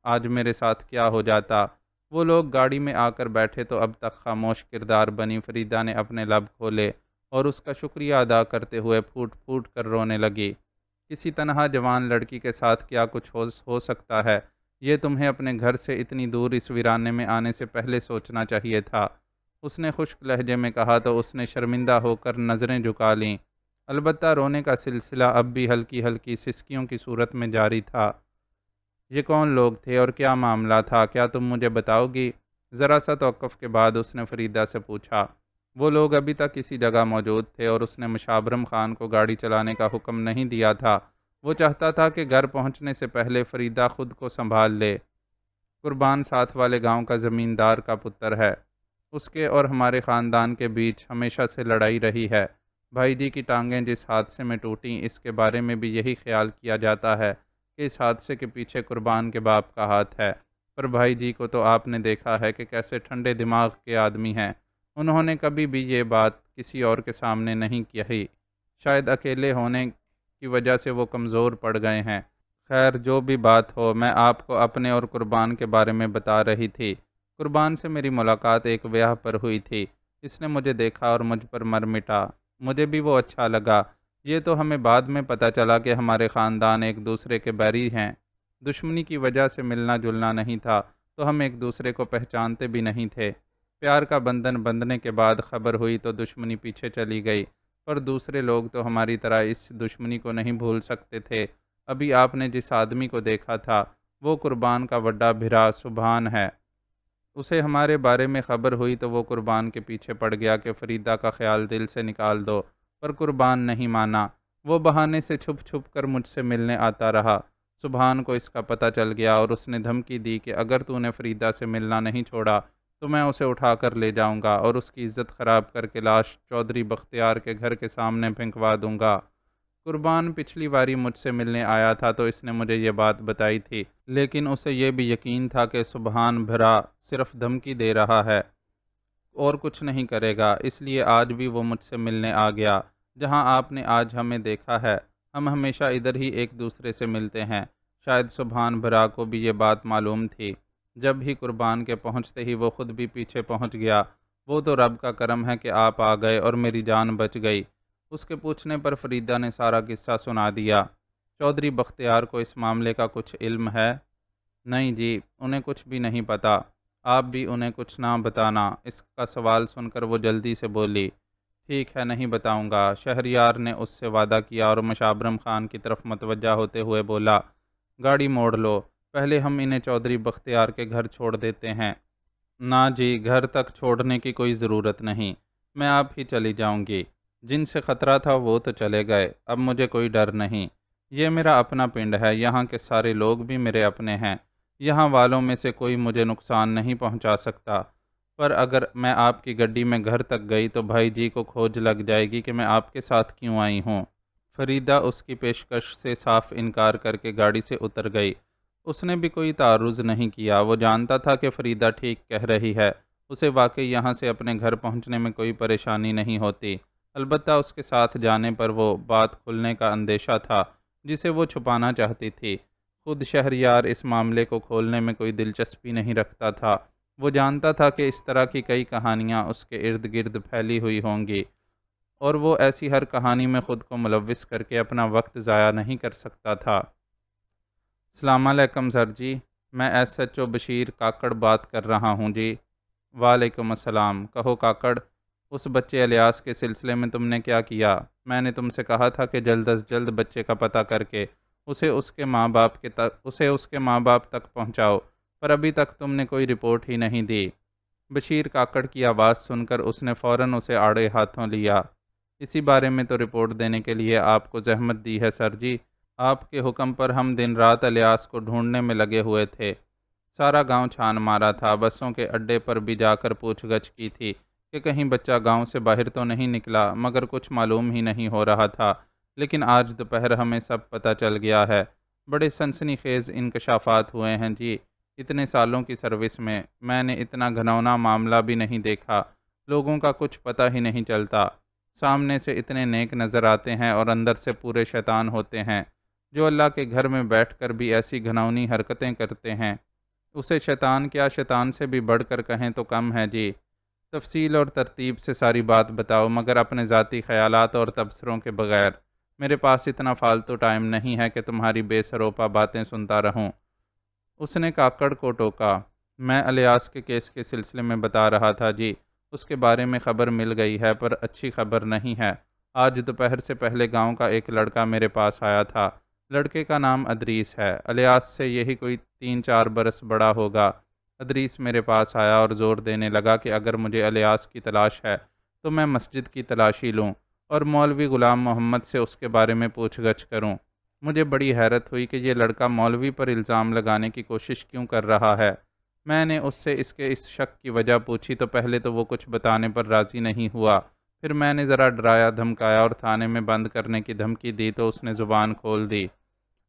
آج میرے ساتھ کیا ہو جاتا۔ وہ لوگ گاڑی میں آ کر بیٹھے تو اب تک خاموش کردار بنی فریدہ نے اپنے لب کھولے اور اس کا شکریہ ادا کرتے ہوئے پھوٹ پھوٹ کر رونے لگی۔ کسی تنہا جوان لڑکی کے ساتھ کیا کچھ ہو سکتا ہے، یہ تمہیں اپنے گھر سے اتنی دور اس ویرانے میں آنے سے پہلے سوچنا چاہیے تھا، اس نے خشک لہجے میں کہا تو اس نے شرمندہ ہو کر نظریں جھکا لیں۔ البتہ رونے کا سلسلہ اب بھی ہلکی ہلکی سسکیوں کی صورت میں جاری تھا۔ یہ کون لوگ تھے اور کیا معاملہ تھا؟ کیا تم مجھے بتاؤ گی؟ ذرا سا توقف کے بعد اس نے فریدہ سے پوچھا۔ وہ لوگ ابھی تک کسی جگہ موجود تھے اور اس نے مشابرم خان کو گاڑی چلانے کا حکم نہیں دیا تھا۔ وہ چاہتا تھا کہ گھر پہنچنے سے پہلے فریدہ خود کو سنبھال لے۔ قربان ساتھ والے گاؤں کا زمیندار کا پتر ہے۔ اس کے اور ہمارے خاندان کے بیچ ہمیشہ سے لڑائی رہی ہے۔ بھائی جی کی ٹانگیں جس حادثے میں ٹوٹیں، اس کے بارے میں بھی یہی خیال کیا جاتا ہے کہ اس حادثے کے پیچھے قربان کے باپ کا ہاتھ ہے۔ پر بھائی جی کو تو آپ نے دیکھا ہے کہ کیسے ٹھنڈے دماغ کے آدمی ہیں۔ انہوں نے کبھی بھی یہ بات کسی اور کے سامنے نہیں کہی۔ شاید اکیلے ہونے کی وجہ سے وہ کمزور پڑ گئے ہیں۔ خیر جو بھی بات ہو، میں آپ کو اپنے اور قربان کے بارے میں بتا رہی تھی۔ قربان سے میری ملاقات ایک بیاہ پر ہوئی تھی۔ اس نے مجھے دیکھا اور مجھ پر مر مٹا۔ مجھے بھی وہ اچھا لگا۔ یہ تو ہمیں بعد میں پتہ چلا کہ ہمارے خاندان ایک دوسرے کے بیری ہیں۔ دشمنی کی وجہ سے ملنا جلنا نہیں تھا تو ہم ایک دوسرے کو پہچانتے بھی نہیں تھے۔ پیار کا بندھن بندھنے کے بعد خبر ہوئی تو دشمنی پیچھے چلی گئی، پر دوسرے لوگ تو ہماری طرح اس دشمنی کو نہیں بھول سکتے تھے۔ ابھی آپ نے جس آدمی کو دیکھا تھا وہ قربان کا وڈا بھرا سبحان ہے۔ اسے ہمارے بارے میں خبر ہوئی تو وہ قربان کے پیچھے پڑ گیا کہ فریدہ کا خیال دل سے نکال دو، پر قربان نہیں مانا۔ وہ بہانے سے چھپ چھپ کر مجھ سے ملنے آتا رہا۔ سبحان کو اس کا پتہ چل گیا اور اس نے دھمکی دی کہ اگر تو نے فریدہ سے ملنا نہیں چھوڑا تو میں اسے اٹھا کر لے جاؤں گا اور اس کی عزت خراب کر کے لاش چودھری بختیار کے گھر کے سامنے پھینکوا دوں گا۔ قربان پچھلی باری مجھ سے ملنے آیا تھا تو اس نے مجھے یہ بات بتائی تھی، لیکن اسے یہ بھی یقین تھا کہ سبحان بھرا صرف دھمکی دے رہا ہے اور کچھ نہیں کرے گا، اس لیے آج بھی وہ مجھ سے ملنے آ گیا۔ جہاں آپ نے آج ہمیں دیکھا ہے، ہم ہمیشہ ادھر ہی ایک دوسرے سے ملتے ہیں۔ شاید سبحان بھرا کو بھی یہ بات معلوم تھی۔ جب ہی قربان کے پہنچتے ہی وہ خود بھی پیچھے پہنچ گیا۔ وہ تو رب کا کرم ہے کہ آپ آ گئے اور میری جان بچ گئی۔ اس کے پوچھنے پر فریدہ نے سارا قصہ سنا دیا۔ چودھری بختیار کو اس معاملے کا کچھ علم ہے؟ نہیں جی، انہیں کچھ بھی نہیں پتہ۔ آپ بھی انہیں کچھ نہ بتانا۔ اس کا سوال سن کر وہ جلدی سے بولی، ٹھیک ہے نہیں بتاؤں گا۔ شہریار نے اس سے وعدہ کیا اور مشابرم خان کی طرف متوجہ ہوتے ہوئے بولا، گاڑی موڑ لو، پہلے ہم انہیں چودھری بختیار کے گھر چھوڑ دیتے ہیں۔ نہ جی، گھر تک چھوڑنے کی کوئی ضرورت نہیں، میں آپ ہی چلی جاؤں گی۔ جن سے خطرہ تھا وہ تو چلے گئے، اب مجھے کوئی ڈر نہیں۔ یہ میرا اپنا پنڈ ہے، یہاں کے سارے لوگ بھی میرے اپنے ہیں، یہاں والوں میں سے کوئی مجھے نقصان نہیں پہنچا سکتا۔ پر اگر میں آپ کی گڈی میں گھر تک گئی تو بھائی جی کو کھوج لگ جائے گی کہ میں آپ کے ساتھ کیوں آئی ہوں۔ فریدہ اس کی پیشکش سے صاف انکار کر کے گاڑی سے اتر گئی۔ اس نے بھی کوئی تعرض نہیں کیا۔ وہ جانتا تھا کہ فریدہ ٹھیک کہہ رہی ہے، اسے واقعی یہاں سے اپنے گھر پہنچنے میں کوئی پریشانی نہیں ہوتی۔ البتہ اس کے ساتھ جانے پر وہ بات کھلنے کا اندیشہ تھا جسے وہ چھپانا چاہتی تھی۔ خود شہریار اس معاملے کو کھولنے میں کوئی دلچسپی نہیں رکھتا تھا۔ وہ جانتا تھا کہ اس طرح کی کئی کہانیاں اس کے ارد گرد پھیلی ہوئی ہوں گی اور وہ ایسی ہر کہانی میں خود کو ملوث کر کے اپنا وقت ضائع نہیں کر سکتا تھا۔ السلام علیکم سر جی، میں S H O Bashir Kakar بات کر رہا ہوں جی۔ وعلیکم السلام، کہو کاکڑ، اس بچے الیاس کے سلسلے میں تم نے کیا کیا؟ میں نے تم سے کہا تھا کہ جلد از جلد بچے کا پتہ کر کے اسے اس کے ماں باپ تک پہنچاؤ، پر ابھی تک تم نے کوئی رپورٹ ہی نہیں دی۔ بشیر کاکڑ کی آواز سن کر اس نے فوراً اسے آڑے ہاتھوں لیا۔ اسی بارے میں تو رپورٹ دینے کے لیے آپ کو زحمت دی ہے سر جی۔ آپ کے حکم پر ہم دن رات الیاس کو ڈھونڈنے میں لگے ہوئے تھے۔ سارا گاؤں چھان مارا تھا، بسوں کے اڈے پر بھی جا کر پوچھ گچھ کی تھی کہ کہیں بچہ گاؤں سے باہر تو نہیں نکلا، مگر کچھ معلوم ہی نہیں ہو رہا تھا۔ لیکن آج دوپہر ہمیں سب پتہ چل گیا ہے۔ بڑے سنسنی خیز انکشافات ہوئے ہیں جی۔ اتنے سالوں کی سروس میں نے اتنا گھناؤنا معاملہ بھی نہیں دیکھا۔ لوگوں کا کچھ پتہ ہی نہیں چلتا، سامنے سے اتنے نیک نظر آتے ہیں اور اندر سے پورے شیطان ہوتے ہیں۔ جو اللہ کے گھر میں بیٹھ کر بھی ایسی گھناؤنی حرکتیں کرتے ہیں، اسے شیطان کیا شیطان سے بھی بڑھ کر کہیں تو کم ہے جی۔ تفصیل اور ترتیب سے ساری بات بتاؤ، مگر اپنے ذاتی خیالات اور تبصروں کے بغیر۔ میرے پاس اتنا فالتو ٹائم نہیں ہے کہ تمہاری بے سروپا باتیں سنتا رہوں۔ اس نے کاکڑ کو ٹوکا۔ میں الیاس کے کیس کے سلسلے میں بتا رہا تھا جی، اس کے بارے میں خبر مل گئی ہے، پر اچھی خبر نہیں ہے۔ آج دوپہر سے پہلے گاؤں کا ایک لڑکا میرے پاس آیا تھا۔ لڑکے کا نام ادریس ہے، الیاس سے یہی کوئی 3-4 برس بڑا ہوگا۔ ادریس میرے پاس آیا اور زور دینے لگا کہ اگر مجھے الیاس کی تلاش ہے تو میں مسجد کی تلاشی لوں اور مولوی غلام محمد سے اس کے بارے میں پوچھ گچھ کروں۔ مجھے بڑی حیرت ہوئی کہ یہ لڑکا مولوی پر الزام لگانے کی کوشش کیوں کر رہا ہے۔ میں نے اس سے اس شک کی وجہ پوچھی تو پہلے تو وہ کچھ بتانے پر راضی نہیں ہوا۔ پھر میں نے ذرا ڈرایا دھمکایا اور تھانے میں بند کرنے کی دھمکی دی تو اس نے زبان کھول دی۔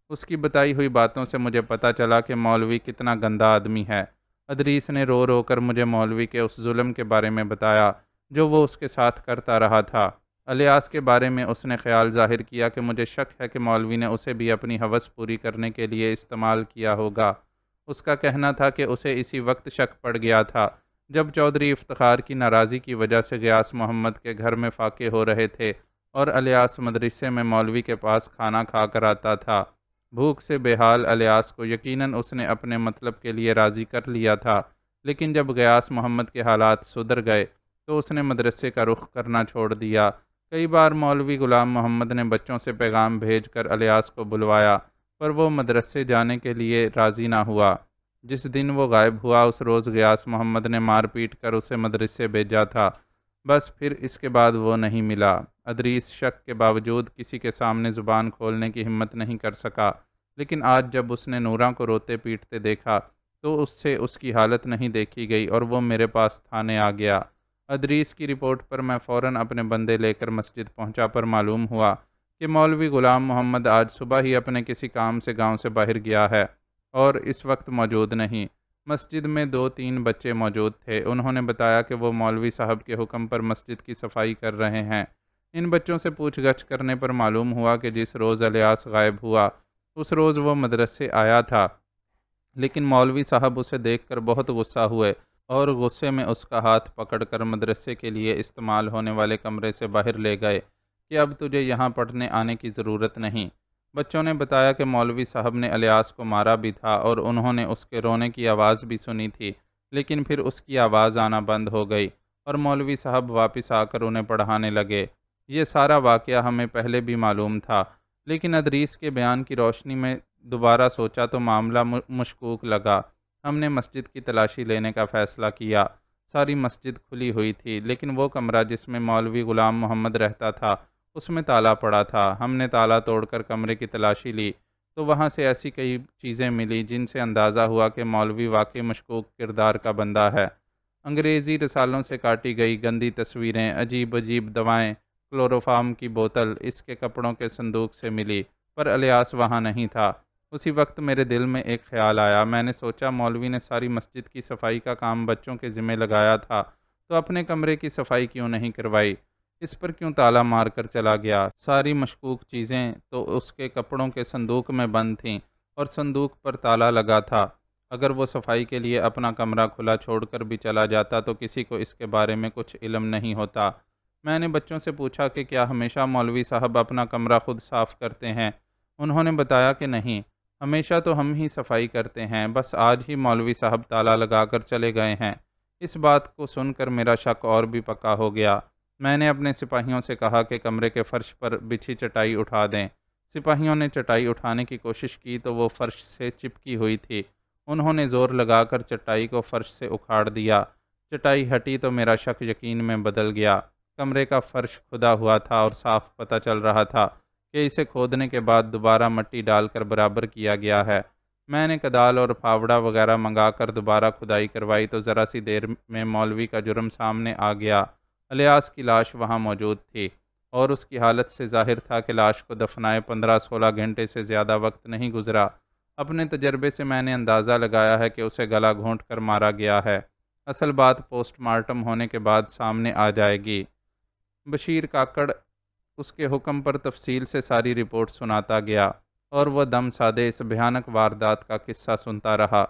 اس کی بتائی ہوئی باتوں سے مجھے پتہ چلا کہ مولوی کتنا گندا آدمی ہے۔ ادریس نے رو رو کر مجھے مولوی کے اس ظلم کے بارے میں بتایا جو وہ اس کے ساتھ کرتا رہا تھا۔ الیاس کے بارے میں اس نے خیال ظاہر کیا کہ مجھے شک ہے کہ مولوی نے اسے بھی اپنی ہوس پوری کرنے کے لیے استعمال کیا ہوگا۔ اس کا کہنا تھا کہ اسے اسی وقت شک پڑ گیا تھا جب چودھری افتخار کی ناراضی کی وجہ سے غیاث محمد کے گھر میں فاقے ہو رہے تھے اور الیاس مدرسے میں مولوی کے پاس کھانا کھا کر آتا تھا۔ بھوک سے بے حال الیاس کو یقیناً اس نے اپنے مطلب کے لیے راضی کر لیا تھا، لیکن جب غیاث محمد کے حالات سدھر گئے تو اس نے مدرسے کا رخ کرنا چھوڑ دیا۔ کئی بار مولوی غلام محمد نے بچوں سے پیغام بھیج کر الیاس کو بلوایا پر وہ مدرسے جانے کے لیے راضی نہ ہوا۔ جس دن وہ غائب ہوا اس روز غیاث محمد نے مار پیٹ کر اسے مدرسے بھیجا تھا، بس پھر اس کے بعد وہ نہیں ملا۔ ادریس شک کے باوجود کسی کے سامنے زبان کھولنے کی ہمت نہیں کر سکا، لیکن آج جب اس نے نوراں کو روتے پیٹتے دیکھا تو اس سے اس کی حالت نہیں دیکھی گئی اور وہ میرے پاس تھانے آ گیا۔ ادریس کی رپورٹ پر میں فوراً اپنے بندے لے کر مسجد پہنچا پر معلوم ہوا کہ مولوی غلام محمد آج صبح ہی اپنے کسی کام سے گاؤں سے باہر گیا ہے اور اس وقت موجود نہیں۔ مسجد میں 2-3 بچے موجود تھے، انہوں نے بتایا کہ وہ مولوی صاحب کے حکم پر مسجد کی صفائی کر رہے ہیں۔ ان بچوں سے پوچھ گچھ کرنے پر معلوم ہوا کہ جس روز الیاس غائب ہوا اس روز وہ مدرسے آیا تھا، لیکن مولوی صاحب اسے دیکھ کر بہت غصہ ہوئے اور غصے میں اس کا ہاتھ پکڑ کر مدرسے کے لیے استعمال ہونے والے کمرے سے باہر لے گئے کہ اب تجھے یہاں پڑھنے آنے کی ضرورت نہیں۔ بچوں نے بتایا کہ مولوی صاحب نے الیاس کو مارا بھی تھا اور انہوں نے اس کے رونے کی آواز بھی سنی تھی، لیکن پھر اس کی آواز آنا بند ہو گئی اور مولوی صاحب واپس آ کر انہیں پڑھانے لگے۔ یہ سارا واقعہ ہمیں پہلے بھی معلوم تھا، لیکن ادریس کے بیان کی روشنی میں دوبارہ سوچا تو معاملہ مشکوک لگا۔ ہم نے مسجد کی تلاشی لینے کا فیصلہ کیا۔ ساری مسجد کھلی ہوئی تھی، لیکن وہ کمرہ جس میں مولوی غلام محمد رہتا تھا اس میں تالا پڑا تھا۔ ہم نے تالا توڑ کر کمرے کی تلاشی لی تو وہاں سے ایسی کئی چیزیں ملی جن سے اندازہ ہوا کہ مولوی واقعی مشکوک کردار کا بندہ ہے۔ انگریزی رسالوں سے کاٹی گئی گندی تصویریں، عجیب عجیب دوائیں، کلوروفارم کی بوتل اس کے کپڑوں کے صندوق سے ملی، پر الیاس وہاں نہیں تھا۔ اسی وقت میرے دل میں ایک خیال آیا۔ میں نے سوچا مولوی نے ساری مسجد کی صفائی کا کام بچوں کے ذمہ لگایا تھا تو اپنے کمرے کی صفائی کیوں نہیں کروائی؟ اس پر کیوں تالا مار کر چلا گیا؟ ساری مشکوک چیزیں تو اس کے کپڑوں کے صندوق میں بند تھیں اور صندوق پر تالا لگا تھا۔ اگر وہ صفائی کے لیے اپنا کمرہ کھلا چھوڑ کر بھی چلا جاتا تو کسی کو اس کے بارے میں کچھ علم نہیں ہوتا۔ میں نے بچوں سے پوچھا کہ کیا ہمیشہ مولوی صاحب اپنا کمرہ خود صاف کرتے ہیں؟ انہوں نے بتایا کہ نہیں، ہمیشہ تو ہم ہی صفائی کرتے ہیں، بس آج ہی مولوی صاحب تالا لگا کر چلے گئے ہیں۔ اس بات کو سن کر میرا شک اور بھی پکا ہو گیا۔ میں نے اپنے سپاہیوں سے کہا کہ کمرے کے فرش پر بچھی چٹائی اٹھا دیں۔ سپاہیوں نے چٹائی اٹھانے کی کوشش کی تو وہ فرش سے چپکی ہوئی تھی۔ انہوں نے زور لگا کر چٹائی کو فرش سے اکھاڑ دیا۔ چٹائی ہٹی تو میرا شک یقین میں بدل گیا۔ کمرے کا فرش کھدا ہوا تھا اور صاف پتہ چل رہا تھا کہ اسے کھودنے کے بعد دوبارہ مٹی ڈال کر برابر کیا گیا ہے۔ میں نے کدال اور پھاوڑا وغیرہ منگا کر دوبارہ کھدائی کروائی تو ذرا سی دیر میں مولوی کا جرم سامنے آ گیا۔ الیاس کی لاش وہاں موجود تھی اور اس کی حالت سے ظاہر تھا کہ لاش کو دفنائے 15-16 گھنٹے سے زیادہ وقت نہیں گزرا۔ اپنے تجربے سے میں نے اندازہ لگایا ہے کہ اسے گلا گھونٹ کر مارا گیا ہے۔ اصل بات پوسٹ مارٹم ہونے کے بعد سامنے آ جائے گی۔ بشیر کاکڑ اس کے حکم پر تفصیل سے ساری رپورٹ سناتا گیا اور وہ دم سادے اس بھیانک واردات کا قصہ سنتا رہا۔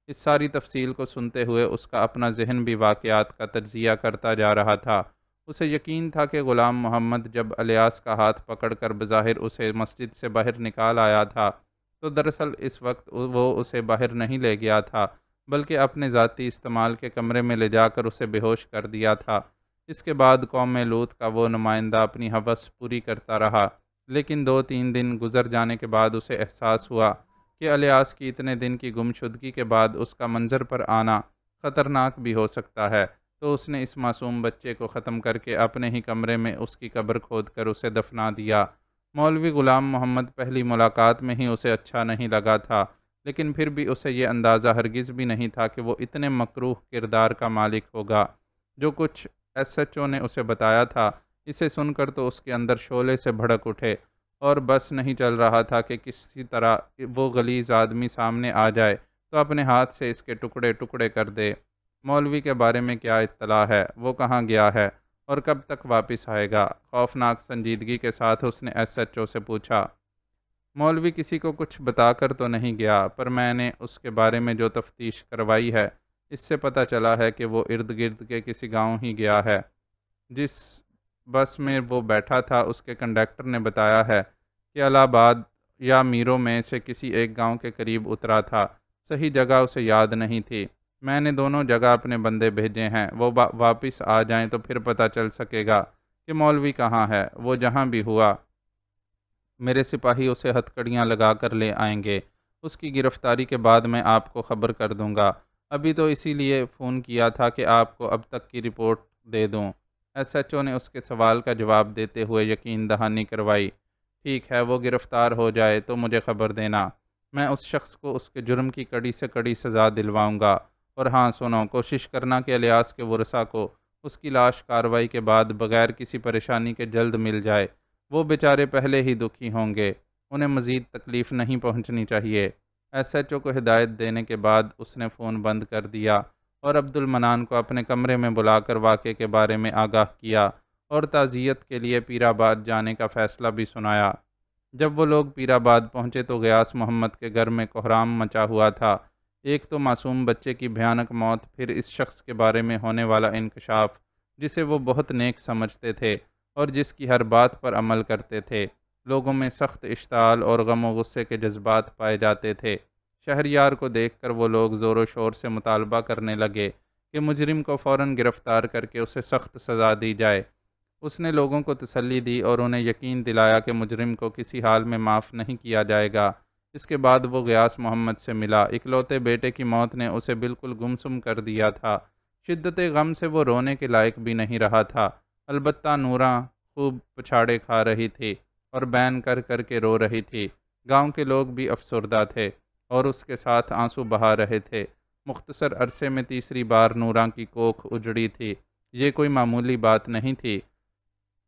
اس ساری تفصیل کو سنتے ہوئے اس کا اپنا ذہن بھی واقعات کا تجزیہ کرتا جا رہا تھا۔ اسے یقین تھا کہ غلام محمد جب الیاس کا ہاتھ پکڑ کر بظاہر اسے مسجد سے باہر نکال آیا تھا تو دراصل اس وقت وہ اسے باہر نہیں لے گیا تھا، بلکہ اپنے ذاتی استعمال کے کمرے میں لے جا کر اسے بے ہوش کر دیا تھا۔ اس کے بعد قوم لوط کا وہ نمائندہ اپنی ہوس پوری کرتا رہا، لیکن 2-3 دن گزر جانے کے بعد اسے احساس ہوا کہ الیاس کی اتنے دن کی گمشدگی کے بعد اس کا منظر پر آنا خطرناک بھی ہو سکتا ہے، تو اس نے اس معصوم بچے کو ختم کر کے اپنے ہی کمرے میں اس کی قبر کھود کر اسے دفنا دیا۔ مولوی غلام محمد پہلی ملاقات میں ہی اسے اچھا نہیں لگا تھا، لیکن پھر بھی اسے یہ اندازہ ہرگز بھی نہیں تھا کہ وہ اتنے مکروہ کردار کا مالک ہوگا۔ جو کچھ ایس ایچ او نے اسے بتایا تھا، اسے سن کر تو اس کے اندر شعلے سے بھڑک اٹھے، اور بس نہیں چل رہا تھا کہ کسی طرح وہ غلیظ آدمی سامنے آ جائے تو اپنے ہاتھ سے اس کے ٹکڑے ٹکڑے کر دے۔ مولوی کے بارے میں کیا اطلاع ہے؟ وہ کہاں گیا ہے اور کب تک واپس آئے گا؟ خوفناک سنجیدگی کے ساتھ اس نے ایس ایچ او سے پوچھا۔ مولوی کسی کو کچھ بتا کر تو نہیں گیا، پر میں نے اس کے بارے میں جو تفتیش کروائی ہے، اس سے پتہ چلا ہے کہ وہ ارد گرد کے کسی گاؤں ہی گیا ہے۔ جس بس میں وہ بیٹھا تھا اس کے کنڈکٹر نے بتایا ہے کہ الہ آباد یا میرو میں سے کسی ایک گاؤں کے قریب اترا تھا۔ صحیح جگہ اسے یاد نہیں تھی۔ میں نے دونوں جگہ اپنے بندے بھیجے ہیں، وہ واپس آ جائیں تو پھر پتہ چل سکے گا کہ مولوی کہاں ہے۔ وہ جہاں بھی ہوا میرے سپاہی اسے ہتھکڑیاں لگا کر لے آئیں گے۔ اس کی گرفتاری کے بعد میں آپ کو خبر کر دوں گا۔ ابھی تو اسی لیے فون کیا تھا کہ آپ کو اب تک کی رپورٹ دے دوں۔ ایس ایچ او نے اس کے سوال کا جواب دیتے ہوئے یقین دہانی کروائی۔ ٹھیک ہے، وہ گرفتار ہو جائے تو مجھے خبر دینا۔ میں اس شخص کو اس کے جرم کی کڑی سے کڑی سزا دلواؤں گا۔ اور ہاں سنو، کوشش کرنا کہ الیاس کے ورثاء کو اس کی لاش کارروائی کے بعد بغیر کسی پریشانی کے جلد مل جائے۔ وہ بیچارے پہلے ہی دکھی ہوں گے، انہیں مزید تکلیف نہیں پہنچنی چاہیے۔ ایس ایچ او کو ہدایت دینے کے بعد اس نے فون بند کر دیا اور عبد المنان کو اپنے کمرے میں بلا کر واقعے کے بارے میں آگاہ کیا اور تعزیت کے لیے پیر آباد جانے کا فیصلہ بھی سنایا۔ جب وہ لوگ پیر آباد پہنچے تو غیاث محمد کے گھر میں کوہرام مچا ہوا تھا۔ ایک تو معصوم بچے کی بھیانک موت، پھر اس شخص کے بارے میں ہونے والا انکشاف جسے وہ بہت نیک سمجھتے تھے اور جس کی ہر بات پر عمل کرتے تھے۔ لوگوں میں سخت اشتعال اور غم و غصے کے جذبات پائے جاتے تھے۔ شہریار کو دیکھ کر وہ لوگ زور و شور سے مطالبہ کرنے لگے کہ مجرم کو فوراً گرفتار کر کے اسے سخت سزا دی جائے۔ اس نے لوگوں کو تسلی دی اور انہیں یقین دلایا کہ مجرم کو کسی حال میں معاف نہیں کیا جائے گا۔ اس کے بعد وہ غیاث محمد سے ملا۔ اکلوتے بیٹے کی موت نے اسے بالکل گمسم کر دیا تھا۔ شدت غم سے وہ رونے کے لائق بھی نہیں رہا تھا۔ البتہ نوراں خوب پچھاڑے کھا رہی تھی اور بین کر کر کے رو رہی تھی۔ گاؤں کے لوگ بھی افسردہ تھے اور اس کے ساتھ آنسو بہا رہے تھے۔ مختصر عرصے میں تیسری بار نوراں کی کوکھ اجڑی تھی۔ یہ کوئی معمولی بات نہیں تھی۔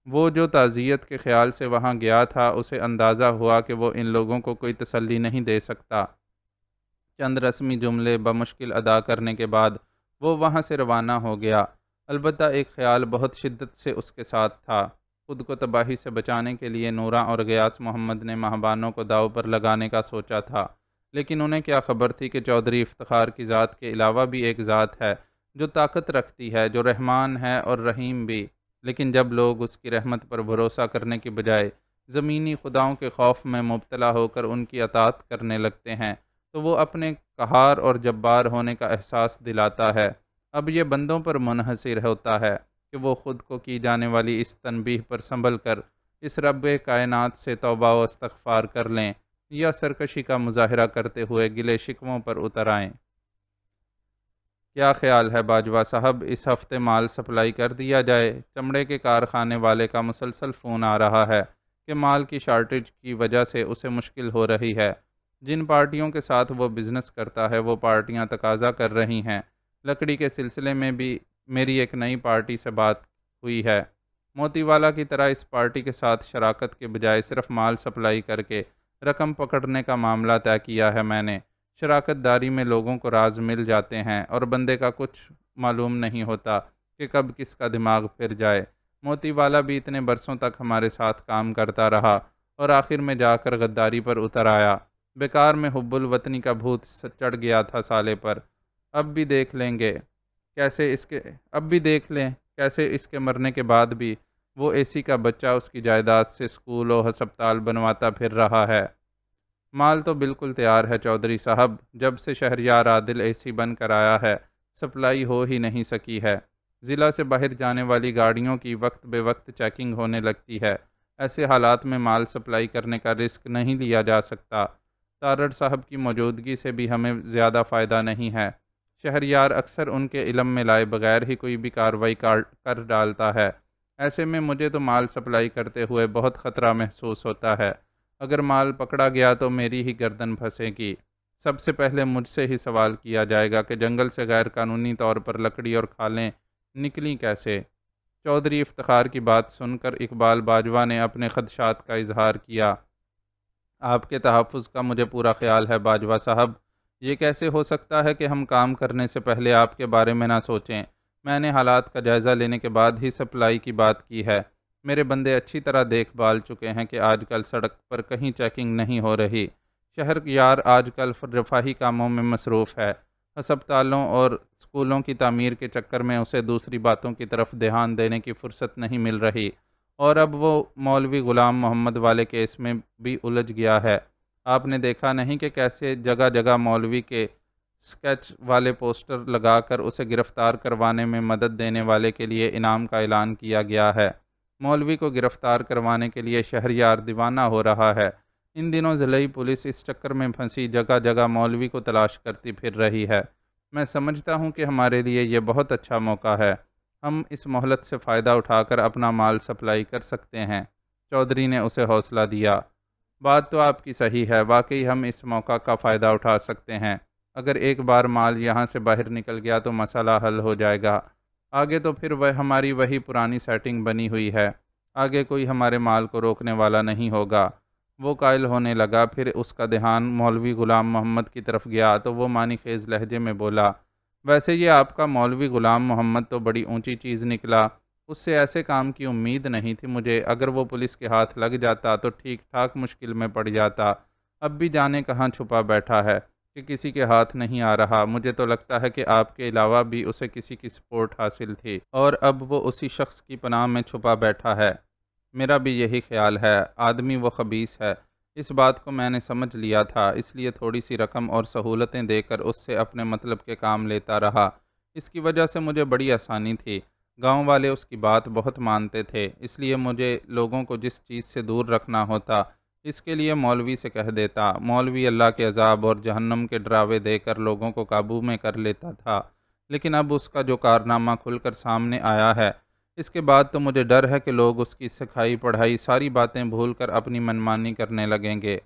وہ جو تعزیت کے خیال سے وہاں گیا تھا، اسے اندازہ ہوا کہ وہ ان لوگوں کو کوئی تسلی نہیں دے سکتا۔ چند رسمی جملے بمشکل ادا کرنے کے بعد وہ وہاں سے روانہ ہو گیا۔ البتہ ایک خیال بہت شدت سے اس کے ساتھ تھا۔ خود کو تباہی سے بچانے کے لیے نوراں اور غیاث محمد نے ماہبانوں کو داؤ پر لگانے کا سوچا تھا، لیکن انہیں کیا خبر تھی کہ چودھری افتخار کی ذات کے علاوہ بھی ایک ذات ہے جو طاقت رکھتی ہے، جو رحمان ہے اور رحیم بھی۔ لیکن جب لوگ اس کی رحمت پر بھروسہ کرنے کی بجائے زمینی خداؤں کے خوف میں مبتلا ہو کر ان کی اطاعت کرنے لگتے ہیں تو وہ اپنے قہار اور جبار ہونے کا احساس دلاتا ہے۔ اب یہ بندوں پر منحصر ہوتا ہے کہ وہ خود کو کی جانے والی اس تنبیہ پر سنبھل کر اس رب کائنات سے توبہ و استغفار کر لیں یا سرکشی کا مظاہرہ کرتے ہوئے گلے شکووں پر اتر آئیں۔ کیا خیال ہے باجوہ صاحب، اس ہفتے مال سپلائی کر دیا جائے؟ چمڑے کے کارخانے والے کا مسلسل فون آ رہا ہے کہ مال کی شارٹیج کی وجہ سے اسے مشکل ہو رہی ہے۔ جن پارٹیوں کے ساتھ وہ بزنس کرتا ہے وہ پارٹیاں تقاضا کر رہی ہیں۔ لکڑی کے سلسلے میں بھی میری ایک نئی پارٹی سے بات ہوئی ہے۔ موتی والا کی طرح اس پارٹی کے ساتھ شراکت کے بجائے صرف مال سپلائی کر کے رقم پکڑنے کا معاملہ طے کیا ہے میں نے۔ شراکت داری میں لوگوں کو راز مل جاتے ہیں اور بندے کا کچھ معلوم نہیں ہوتا کہ کب کس کا دماغ پھر جائے۔ موتی والا بھی اتنے برسوں تک ہمارے ساتھ کام کرتا رہا اور آخر میں جا کر غداری پر اتر آیا۔ بیکار میں حب الوطنی کا بھوت چڑھ گیا تھا سالے پر۔ اب بھی دیکھ لیں کیسے اس کے مرنے کے بعد بھی وہ اے سی کا بچہ اس کی جائیداد سے اسکول و ہسپتال بنواتا پھر رہا ہے۔ مال تو بالکل تیار ہے چودھری صاحب، جب سے شہریار عادل اے سی بن کر آیا ہے سپلائی ہو ہی نہیں سکی ہے۔ ضلع سے باہر جانے والی گاڑیوں کی وقت بے وقت چیکنگ ہونے لگتی ہے۔ ایسے حالات میں مال سپلائی کرنے کا رسک نہیں لیا جا سکتا۔ تارڑ صاحب کی موجودگی سے بھی ہمیں زیادہ فائدہ نہیں ہے۔ شہریار اکثر ان کے علم میں لائے بغیر ہی کوئی بھی کارروائی کر ڈالتا ہے۔ ایسے میں مجھے تو مال سپلائی کرتے ہوئے بہت خطرہ محسوس ہوتا ہے۔ اگر مال پکڑا گیا تو میری ہی گردن پھنسے گی۔ سب سے پہلے مجھ سے ہی سوال کیا جائے گا کہ جنگل سے غیر قانونی طور پر لکڑی اور کھالیں نکلیں کیسے؟ چودھری افتخار کی بات سن کر اقبال باجوہ نے اپنے خدشات کا اظہار کیا۔ آپ کے تحفظ کا مجھے پورا خیال ہے باجوہ صاحب۔ یہ کیسے ہو سکتا ہے کہ ہم کام کرنے سے پہلے آپ کے بارے میں نہ سوچیں؟ میں نے حالات کا جائزہ لینے کے بعد ہی سپلائی کی بات کی ہے۔ میرے بندے اچھی طرح دیکھ بھال چکے ہیں کہ آج کل سڑک پر کہیں چیکنگ نہیں ہو رہی۔ شہر یار آج کل رفاہی کاموں میں مصروف ہے۔ ہسپتالوں اور اسکولوں کی تعمیر کے چکر میں اسے دوسری باتوں کی طرف دھیان دینے کی فرصت نہیں مل رہی، اور اب وہ مولوی غلام محمد والے کیس میں بھی الجھ گیا ہے۔ آپ نے دیکھا نہیں کہ کیسے جگہ جگہ مولوی کے سکیچ والے پوسٹر لگا کر اسے گرفتار کروانے میں مدد دینے والے کے لیے انعام کا اعلان کیا گیا ہے۔ مولوی کو گرفتار کروانے کے لیے شہریار دیوانہ ہو رہا ہے۔ ان دنوں ضلعی پولیس اس چکر میں پھنسی جگہ جگہ مولوی کو تلاش کرتی پھر رہی ہے۔ میں سمجھتا ہوں کہ ہمارے لیے یہ بہت اچھا موقع ہے۔ ہم اس مہلت سے فائدہ اٹھا کر اپنا مال سپلائی کر سکتے ہیں۔ چودھری نے اسے حوصلہ دیا۔ بات تو آپ کی صحیح ہے، واقعی ہم اس موقع کا فائدہ اٹھا سکتے ہیں۔ اگر ایک بار مال یہاں سے باہر نکل گیا تو مسئلہ حل ہو جائے گا۔ آگے تو پھر وہ ہماری وہی پرانی سیٹنگ بنی ہوئی ہے۔ آگے کوئی ہمارے مال کو روکنے والا نہیں ہوگا۔ وہ قائل ہونے لگا، پھر اس کا دھیان مولوی غلام محمد کی طرف گیا تو وہ معنی خیز لہجے میں بولا، ویسے یہ آپ کا مولوی غلام محمد تو بڑی اونچی چیز نکلا۔ اس سے ایسے کام کی امید نہیں تھی مجھے۔ اگر وہ پولیس کے ہاتھ لگ جاتا تو ٹھیک ٹھاک مشکل میں پڑ جاتا۔ اب بھی جانے کہاں چھپا بیٹھا ہے کہ کسی کے ہاتھ نہیں آ رہا۔ مجھے تو لگتا ہے کہ آپ کے علاوہ بھی اسے کسی کی سپورٹ حاصل تھی اور اب وہ اسی شخص کی پناہ میں چھپا بیٹھا ہے۔ میرا بھی یہی خیال ہے۔ آدمی وہ خبیث ہے، اس بات کو میں نے سمجھ لیا تھا، اس لیے تھوڑی سی رقم اور سہولتیں دے کر اس سے اپنے مطلب کے کام لیتا رہا۔ اس کی وجہ سے مجھے بڑی آسانی تھی۔ گاؤں والے اس کی بات بہت مانتے تھے، اس لیے مجھے لوگوں کو جس چیز سے دور رکھنا ہوتا اس کے لیے مولوی سے کہہ دیتا۔ مولوی اللہ کے عذاب اور جہنم کے ڈراوے دے کر لوگوں کو قابو میں کر لیتا تھا، لیکن اب اس کا جو کارنامہ کھل کر سامنے آیا ہے، اس کے بعد تو مجھے ڈر ہے کہ لوگ اس کی سکھائی پڑھائی ساری باتیں بھول کر اپنی منمانی کرنے لگیں گے۔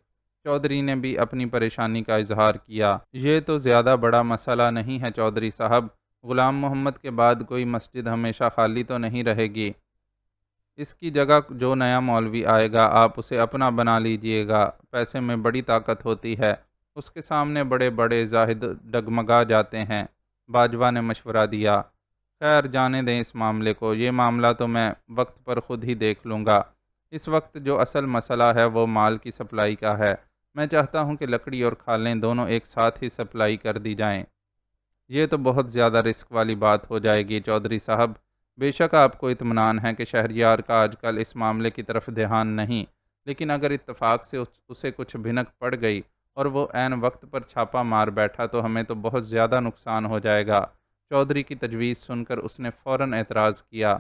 چودھری نے بھی اپنی پریشانی کا اظہار کیا۔ یہ تو زیادہ بڑا مسئلہ نہیں ہے چودھری صاحب۔ غلام محمد کے بعد کوئی مسجد ہمیشہ خالی تو نہیں رہے گی۔ اس کی جگہ جو نیا مولوی آئے گا آپ اسے اپنا بنا لیجئے گا۔ پیسے میں بڑی طاقت ہوتی ہے، اس کے سامنے بڑے بڑے زاہد ڈگمگا جاتے ہیں۔ باجوہ نے مشورہ دیا، خیر جانے دیں اس معاملے کو، یہ معاملہ تو میں وقت پر خود ہی دیکھ لوں گا۔ اس وقت جو اصل مسئلہ ہے وہ مال کی سپلائی کا ہے۔ میں چاہتا ہوں کہ لکڑی اور کھالیں دونوں ایک ساتھ ہی سپلائی کر دی جائیں۔ یہ تو بہت زیادہ رسک والی بات ہو جائے گی چودھری صاحب۔ بے شک آپ کو اطمینان ہے کہ شہریار کا آج کل اس معاملے کی طرف دھیان نہیں، لیکن اگر اتفاق سے اسے کچھ بھنک پڑ گئی اور وہ عین وقت پر چھاپا مار بیٹھا تو ہمیں تو بہت زیادہ نقصان ہو جائے گا۔ چودھری کی تجویز سن کر اس نے فوراً اعتراض کیا،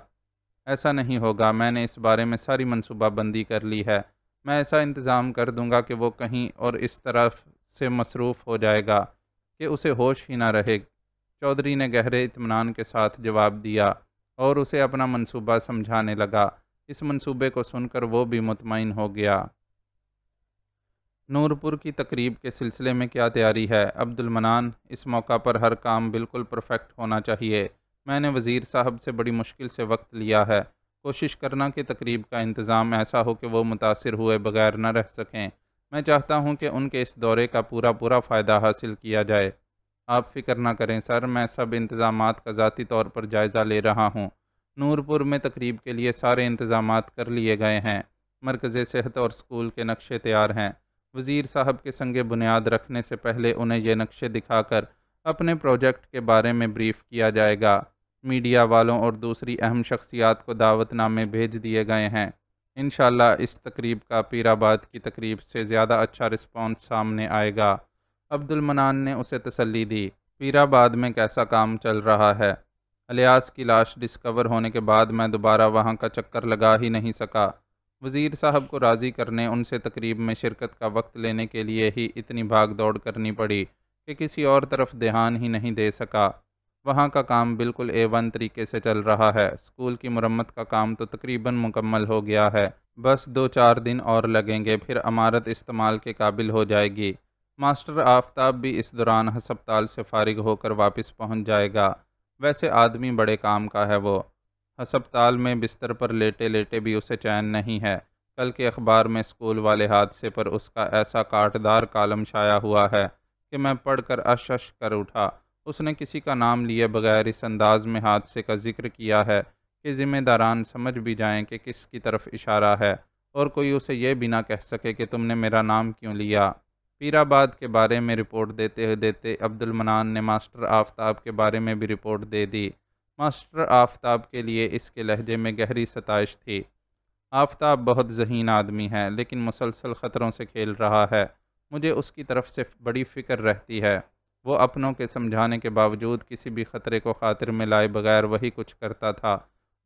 ایسا نہیں ہوگا، میں نے اس بارے میں ساری منصوبہ بندی کر لی ہے۔ میں ایسا انتظام کر دوں گا کہ وہ کہیں اور اس طرف سے مصروف ہو جائے گا کہ اسے ہوش ہی نہ رہے۔ چودھری نے گہرے اطمینان کے ساتھ جواب دیا اور اسے اپنا منصوبہ سمجھانے لگا۔ اس منصوبے کو سن کر وہ بھی مطمئن ہو گیا۔ نورپور کی تقریب کے سلسلے میں کیا تیاری ہے عبد المنان؟ اس موقع پر ہر کام بالکل پرفیکٹ ہونا چاہیے۔ میں نے وزیر صاحب سے بڑی مشکل سے وقت لیا ہے۔ کوشش کرنا کہ تقریب کا انتظام ایسا ہو کہ وہ متاثر ہوئے بغیر نہ رہ سکیں۔ میں چاہتا ہوں کہ ان کے اس دورے کا پورا فائدہ حاصل کیا جائے۔ آپ فکر نہ کریں سر، میں سب انتظامات کا ذاتی طور پر جائزہ لے رہا ہوں۔ نورپور میں تقریب کے لیے سارے انتظامات کر لیے گئے ہیں۔ مرکز صحت اور اسکول کے نقشے تیار ہیں۔ وزیر صاحب کے سنگ بنیاد رکھنے سے پہلے انہیں یہ نقشے دکھا کر اپنے پروجیکٹ کے بارے میں بریف کیا جائے گا۔ میڈیا والوں اور دوسری اہم شخصیات کو دعوت نامے بھیج دیے گئے ہیں۔ انشاءاللہ اس تقریب کا پیر آباد کی تقریب سے زیادہ اچھا رسپانس سامنے آئے گا۔ عبد المنان نے اسے تسلی دی۔ پیر آباد میں کیسا کام چل رہا ہے؟ الیاس کی لاش ڈسکور ہونے کے بعد میں دوبارہ وہاں کا چکر لگا ہی نہیں سکا۔ وزیر صاحب کو راضی کرنے، ان سے تقریب میں شرکت کا وقت لینے کے لیے ہی اتنی بھاگ دوڑ کرنی پڑی کہ کسی اور طرف دھیان ہی نہیں دے سکا۔ وہاں کا کام بالکل A1 طریقے سے چل رہا ہے۔ اسکول کی مرمت کا کام تو تقریباً مکمل ہو گیا ہے، بس 2-4 دن اور لگیں گے، پھر عمارت استعمال کے قابل ہو جائے گی۔ ماسٹر آفتاب بھی اس دوران ہسپتال سے فارغ ہو کر واپس پہنچ جائے گا۔ ویسے آدمی بڑے کام کا ہے وہ۔ ہسپتال میں بستر پر لیٹے لیٹے بھی اسے چین نہیں ہے۔ کل کے اخبار میں اسکول والے حادثے پر اس کا ایسا کاٹدار کالم شائع ہوا ہے کہ میں پڑھ کر اش اش کر اٹھا۔ اس نے کسی کا نام لیے بغیر اس انداز میں حادثے کا ذکر کیا ہے کہ ذمہ داران سمجھ بھی جائیں کہ کس کی طرف اشارہ ہے، اور کوئی اسے یہ بھی نہ کہہ سکے کہ تم نے میرا نام کیوں لیا۔ پیر آباد کے بارے میں رپورٹ دیتے دیتے عبد المنان نے ماسٹر آفتاب کے بارے میں بھی رپورٹ دے دی۔ ماسٹر آفتاب کے لیے اس کے لہجے میں گہری ستائش تھی۔ آفتاب بہت ذہین آدمی ہے، لیکن مسلسل خطروں سے کھیل رہا ہے۔ مجھے اس کی طرف سے بڑی فکر رہتی ہے۔ وہ اپنوں کے سمجھانے کے باوجود کسی بھی خطرے کو خاطر میں لائے بغیر وہی کچھ کرتا تھا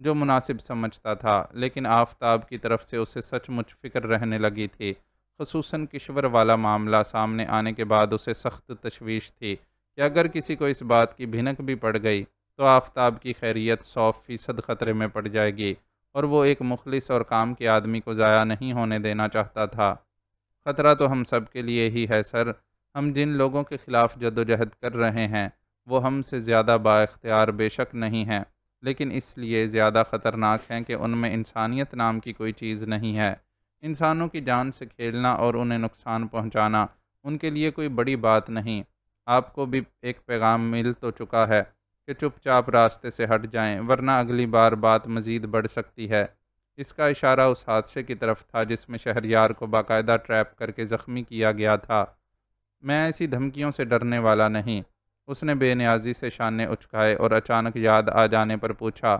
جو مناسب سمجھتا تھا، لیکن آفتاب کی طرف سے اسے سچ مچ فکر رہنے لگی تھی۔ خصوصاً کشور والا معاملہ سامنے آنے کے بعد اسے سخت تشویش تھی کہ اگر کسی کو اس بات کی بھنک بھی پڑ گئی تو آفتاب کی خیریت 100% خطرے میں پڑ جائے گی، اور وہ ایک مخلص اور کام کے آدمی کو ضائع نہیں ہونے دینا چاہتا تھا۔ خطرہ تو ہم سب کے لیے ہی ہے سر۔ ہم جن لوگوں کے خلاف جدوجہد کر رہے ہیں وہ ہم سے زیادہ با اختیار بے شک نہیں ہیں، لیکن اس لیے زیادہ خطرناک ہیں کہ ان میں انسانیت نام کی کوئی چیز نہیں ہے۔ انسانوں کی جان سے کھیلنا اور انہیں نقصان پہنچانا ان کے لیے کوئی بڑی بات نہیں۔ آپ کو بھی ایک پیغام مل تو چکا ہے کہ چپ چاپ راستے سے ہٹ جائیں، ورنہ اگلی بار بات مزید بڑھ سکتی ہے۔ اس کا اشارہ اس حادثے کی طرف تھا جس میں شہریار کو باقاعدہ ٹریپ کر کے زخمی کیا گیا تھا۔ میں ایسی دھمکیوں سے ڈرنے والا نہیں۔ اس نے بے نیازی سے شانے اچکائے اور اچانک یاد آ جانے پر پوچھا،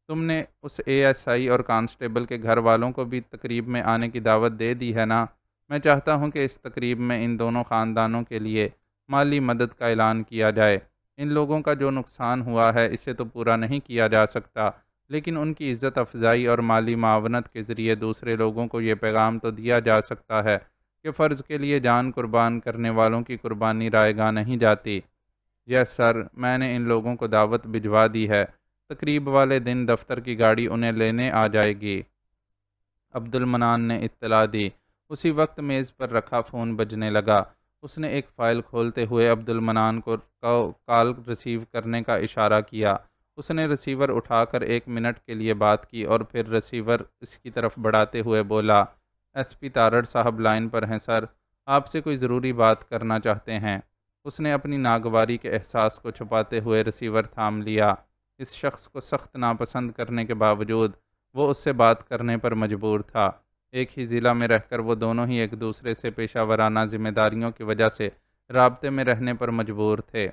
تم نے اس ASI اور کانسٹیبل کے گھر والوں کو بھی تقریب میں آنے کی دعوت دے دی ہے نا؟ میں چاہتا ہوں کہ اس تقریب میں ان دونوں خاندانوں کے لیے مالی مدد کا اعلان کیا جائے۔ ان لوگوں کا جو نقصان ہوا ہے اسے تو پورا نہیں کیا جا سکتا، لیکن ان کی عزت افزائی اور مالی معاونت کے ذریعے دوسرے لوگوں کو یہ پیغام تو دیا جا سکتا ہے کہ فرض کے لیے جان قربان کرنے والوں کی قربانی رائے گاہ نہیں جاتی۔ یس سر، میں نے ان لوگوں کو دعوت بھجوا دی ہے۔ تقریب والے دن دفتر کی گاڑی انہیں لینے آ جائے گی۔ عبد المنان نے اطلاع دی۔ اسی وقت میز پر رکھا فون بجنے لگا۔ اس نے ایک فائل کھولتے ہوئے عبد المنان کو کال ریسیو کرنے کا اشارہ کیا۔ اس نے ریسیور اٹھا کر 1 منٹ کے لیے بات کی اور پھر ریسیور اس کی طرف بڑھاتے ہوئے بولا، SP تارڑ صاحب لائن پر ہیں سر، آپ سے کوئی ضروری بات کرنا چاہتے ہیں۔ اس نے اپنی ناگواری کے احساس کو چھپاتے ہوئے ریسیور تھام لیا۔ اس شخص کو سخت ناپسند کرنے کے باوجود وہ اس سے بات کرنے پر مجبور تھا۔ ایک ہی ضلع میں رہ کر وہ دونوں ہی ایک دوسرے سے پیشہ ورانہ ذمہ داریوں کی وجہ سے رابطے میں رہنے پر مجبور تھے۔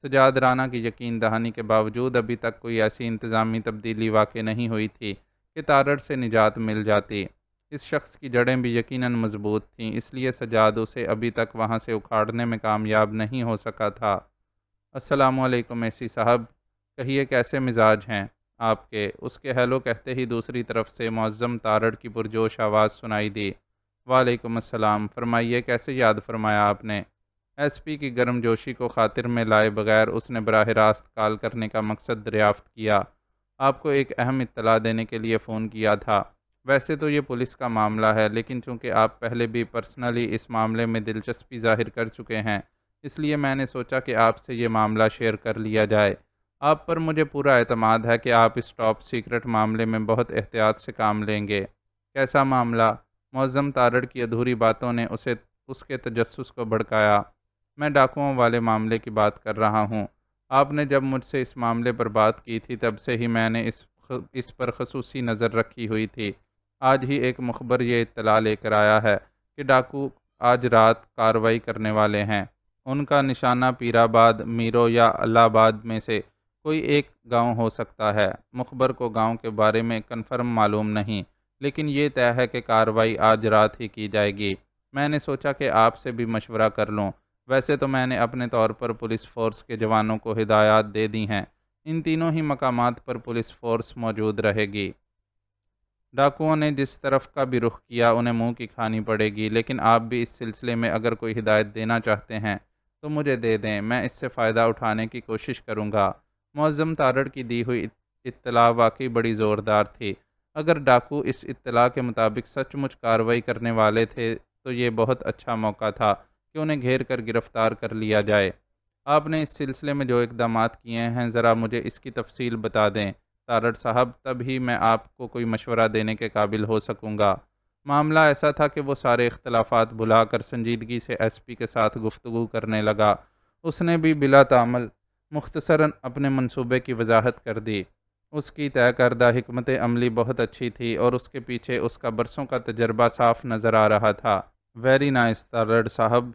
سجاد رانا کی یقین دہانی کے باوجود ابھی تک کوئی ایسی انتظامی تبدیلی واقع نہیں ہوئی تھی کہ تارڑ سے نجات مل جاتی۔ اس شخص کی جڑیں بھی یقیناً مضبوط تھیں، اس لیے سجاد اسے ابھی تک وہاں سے اکھاڑنے میں کامیاب نہیں ہو سکا تھا۔ السلام علیکم ایسی صاحب، کہیے کیسے مزاج ہیں آپ کے؟ اس کے ہیلو کہتے ہی دوسری طرف سے معظم تارڑ کی پرجوش آواز سنائی دی۔ وعلیکم السلام، فرمائیے کیسے یاد فرمایا آپ نے؟ SP کی گرم جوشی کو خاطر میں لائے بغیر اس نے براہ راست کال کرنے کا مقصد دریافت کیا۔ آپ کو ایک اہم اطلاع دینے کے لیے فون کیا تھا۔ ویسے تو یہ پولیس کا معاملہ ہے، لیکن چونکہ آپ پہلے بھی پرسنلی اس معاملے میں دلچسپی ظاہر کر چکے ہیں، اس لیے میں نے سوچا کہ آپ سے یہ معاملہ شیئر کر لیا جائے۔ آپ پر مجھے پورا اعتماد ہے کہ آپ اس ٹاپ سیکرٹ معاملے میں بہت احتیاط سے کام لیں گے۔ کیسا معاملہ؟ معظم تارڑ کی ادھوری باتوں نے اس کے تجسس کو بھڑکایا۔ میں ڈاکوؤں والے معاملے کی بات کر رہا ہوں۔ آپ نے جب مجھ سے اس معاملے پر بات کی تھی تب سے ہی میں نے اس پر خصوصی نظر رکھی ہوئی تھی۔ آج ہی ایک مخبر یہ اطلاع لے کر آیا ہے کہ ڈاکو آج رات کارروائی کرنے والے ہیں۔ ان کا نشانہ پیر آباد، میرو یا اللہ آباد میں سے کوئی ایک گاؤں ہو سکتا ہے۔ مخبر کو گاؤں کے بارے میں کنفرم معلوم نہیں، لیکن یہ طے ہے کہ کارروائی آج رات ہی کی جائے گی۔ میں نے سوچا کہ آپ سے بھی مشورہ کر لوں۔ ویسے تو میں نے اپنے طور پر پولیس فورس کے جوانوں کو ہدایات دے دی ہیں، ان تینوں ہی مقامات پر پولیس فورس موجود رہے گی۔ ڈاکوؤں نے جس طرف کا بھی رخ کیا انہیں منہ کی کھانی پڑے گی، لیکن آپ بھی اس سلسلے میں اگر کوئی ہدایت دینا چاہتے ہیں تو مجھے دے دیں، میں اس سے فائدہ اٹھانے کی کوشش کروں گا۔ معظم تارڑ کی دی ہوئی اطلاع واقعی بڑی زوردار تھی۔ اگر ڈاکو اس اطلاع کے مطابق سچ مچ کارروائی کرنے والے تھے تو یہ بہت اچھا موقع تھا کہ انہیں گھیر کر گرفتار کر لیا جائے۔ آپ نے اس سلسلے میں جو اقدامات کیے ہیں ذرا مجھے اس کی تفصیل بتا دیں تارڑ صاحب، تب ہی میں آپ کو کوئی مشورہ دینے کے قابل ہو سکوں گا۔ معاملہ ایسا تھا کہ وہ سارے اختلافات بھلا کر سنجیدگی سے ایس پی کے ساتھ گفتگو کرنے لگا۔ اس نے بھی بلا تعمل مختصراً اپنے منصوبے کی وضاحت کر دی۔ اس کی طے کردہ حکمت عملی بہت اچھی تھی اور اس کے پیچھے اس کا برسوں کا تجربہ صاف نظر آ رہا تھا۔ ویری نائس تارڑ صاحب،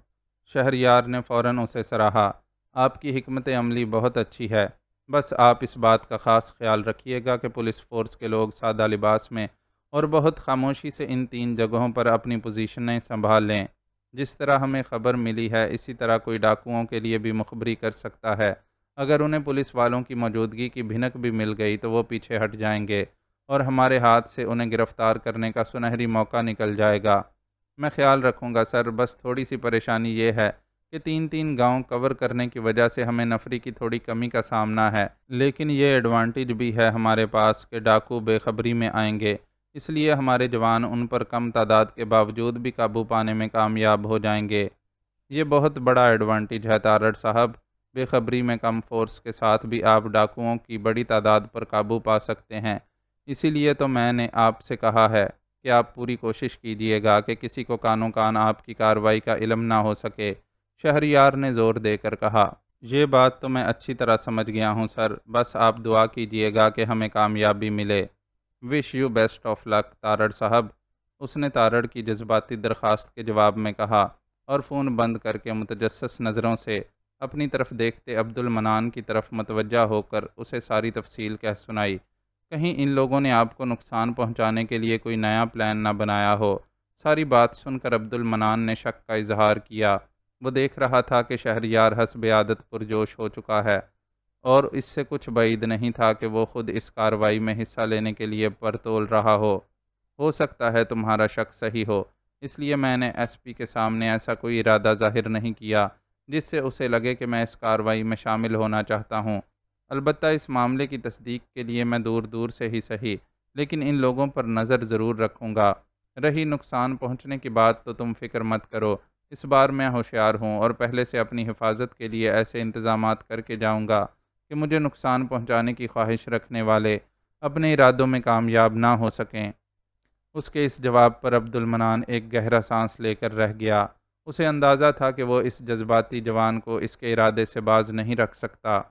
شہریار نے فوراً اسے سراہا۔ آپ کی حکمت عملی بہت اچھی ہے، بس آپ اس بات کا خاص خیال رکھیے گا کہ پولیس فورس کے لوگ سادہ لباس میں اور بہت خاموشی سے ان 3 جگہوں پر اپنی پوزیشنیں سنبھال لیں۔ جس طرح ہمیں خبر ملی ہے اسی طرح کوئی ڈاکوؤں کے لیے بھی مخبری کر سکتا ہے۔ اگر انہیں پولیس والوں کی موجودگی کی بھنک بھی مل گئی تو وہ پیچھے ہٹ جائیں گے اور ہمارے ہاتھ سے انہیں گرفتار کرنے کا سنہری موقع نکل جائے گا۔ میں خیال رکھوں گا سر، بس تھوڑی سی پریشانی یہ ہے کہ 3 گاؤں کور کرنے کی وجہ سے ہمیں نفری کی تھوڑی کمی کا سامنا ہے، لیکن یہ ایڈوانٹیج بھی ہے ہمارے پاس کہ ڈاکو بے خبری میں آئیں گے، اس لیے ہمارے جوان ان پر کم تعداد کے باوجود بھی قابو پانے میں کامیاب ہو جائیں گے۔ یہ بہت بڑا ایڈوانٹیج ہے تارڑ صاحب، بے خبری میں کم فورس کے ساتھ بھی آپ ڈاکوؤں کی بڑی تعداد پر قابو پا سکتے ہیں۔ اسی لیے تو میں نے آپ سے کہا ہے کہ آپ پوری کوشش کیجیے گا کہ کسی کو کانوں کان آپ کی کارروائی کا علم نہ ہو سکے، شہریار نے زور دے کر کہا۔ یہ بات تو میں اچھی طرح سمجھ گیا ہوں سر، بس آپ دعا کیجیے گا کہ ہمیں کامیابی ملے۔ وش یو بیسٹ آف لک تارڑ صاحب، اس نے تارڑ کی جذباتی درخواست کے جواب میں کہا اور فون بند کر کے متجسس نظروں سے اپنی طرف دیکھتے عبد المنان کی طرف متوجہ ہو کر اسے ساری تفصیل کہہ سنائی۔ کہیں ان لوگوں نے آپ کو نقصان پہنچانے کے لیے کوئی نیا پلان نہ بنایا ہو۔ ساری بات سن کر عبد المنان نے شک کا اظہار کیا۔ وہ دیکھ رہا تھا کہ شہریار حسب عادت پرجوش ہو چکا ہے اور اس سے کچھ بعید نہیں تھا کہ وہ خود اس کارروائی میں حصہ لینے کے لیے پرتول رہا ہو سکتا ہے تمہارا شک صحیح ہو، اس لیے میں نے ایس پی کے سامنے ایسا کوئی ارادہ ظاہر نہیں کیا جس سے اسے لگے کہ میں اس کارروائی میں شامل ہونا چاہتا ہوں۔ البتہ اس معاملے کی تصدیق کے لیے میں دور دور سے ہی صحیح لیکن ان لوگوں پر نظر ضرور رکھوں گا۔ رہی نقصان پہنچنے کی بات تو تم فکر مت کرو، اس بار میں ہوشیار ہوں اور پہلے سے اپنی حفاظت کے لیے ایسے انتظامات کر کے جاؤں گا کہ مجھے نقصان پہنچانے کی خواہش رکھنے والے اپنے ارادوں میں کامیاب نہ ہو سکیں۔ اس کے اس جواب پر عبد المنان ایک گہرا سانس لے کر رہ گیا۔ اسے اندازہ تھا کہ وہ اس جذباتی جوان کو اس کے ارادے سے باز نہیں رکھ سکتا۔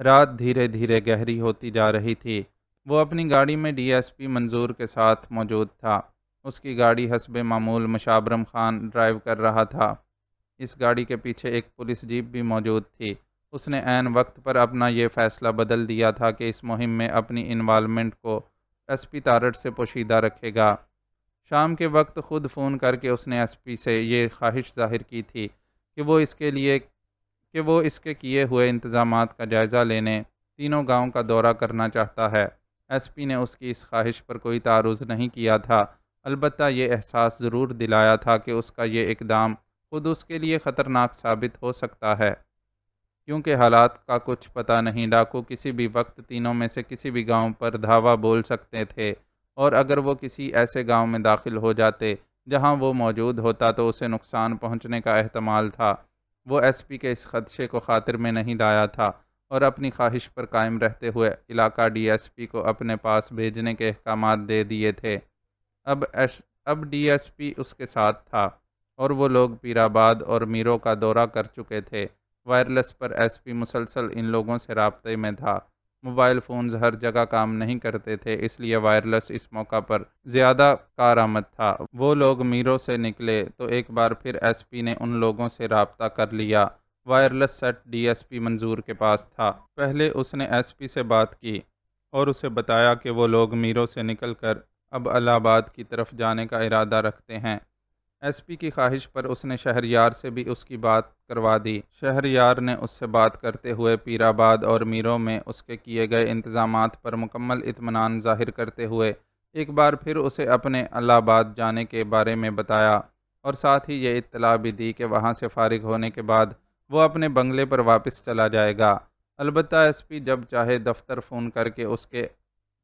رات دھیرے دھیرے گہری ہوتی جا رہی تھی۔ وہ اپنی گاڑی میں ڈی ایس پی منظور کے ساتھ موجود تھا۔ اس کی گاڑی حسب معمول مشابرم خان ڈرائیو کر رہا تھا۔ اس گاڑی کے پیچھے ایک پولیس جیپ بھی موجود تھی۔ اس نے عین وقت پر اپنا یہ فیصلہ بدل دیا تھا کہ اس مہم میں اپنی انوالومنٹ کو ایس پی تارڑ سے پوشیدہ رکھے گا۔ شام کے وقت خود فون کر کے اس نے ایس پی سے یہ خواہش ظاہر کی تھی کہ وہ اس کے کیے ہوئے انتظامات کا جائزہ لینے 3 گاؤں کا دورہ کرنا چاہتا ہے۔ ایس پی نے اس کی اس خواہش پر کوئی تعارض نہیں کیا تھا، البتہ یہ احساس ضرور دلایا تھا کہ اس کا یہ اقدام خود اس کے لیے خطرناک ثابت ہو سکتا ہے، کیونکہ حالات کا کچھ پتہ نہیں، ڈاکو کسی بھی وقت 3 میں سے کسی بھی گاؤں پر دھاوا بول سکتے تھے اور اگر وہ کسی ایسے گاؤں میں داخل ہو جاتے جہاں وہ موجود ہوتا تو اسے نقصان پہنچنے کا احتمال تھا۔ وہ ایس پی کے اس خدشے کو خاطر میں نہیں لایا تھا اور اپنی خواہش پر قائم رہتے ہوئے علاقہ ڈی ایس پی کو اپنے پاس بھیجنے کے احکامات دے دیے تھے۔ اب ڈی ایس پی اس کے ساتھ تھا اور وہ لوگ پیر آباد اور میرو کا دورہ کر چکے تھے۔ وائرلیس پر ایس پی مسلسل ان لوگوں سے رابطے میں تھا۔ موبائل فونز ہر جگہ کام نہیں کرتے تھے، اس لیے وائرلیس اس موقع پر زیادہ کارآمد تھا۔ وہ لوگ میرو سے نکلے تو ایک بار پھر ایس پی نے ان لوگوں سے رابطہ کر لیا۔ Wireless set D S P Manzoor کے پاس تھا۔ پہلے اس نے ایس پی سے بات کی اور اسے بتایا کہ وہ لوگ میرو سے نکل کر اب الہ آباد کی طرف جانے کا ارادہ رکھتے ہیں۔ ایس پی کی خواہش پر اس نے شہریار سے بھی اس کی بات کروا دی۔ شہریار نے اس سے بات کرتے ہوئے پیر آباد اور میروں میں اس کے کیے گئے انتظامات پر مکمل اطمینان ظاہر کرتے ہوئے ایک بار پھر اسے اپنے الہ آباد جانے کے بارے میں بتایا، اور ساتھ ہی یہ اطلاع بھی دی کہ وہاں سے فارغ ہونے کے بعد وہ اپنے بنگلے پر واپس چلا جائے گا۔ البتہ ایس پی جب چاہے دفتر فون کر کے اس کے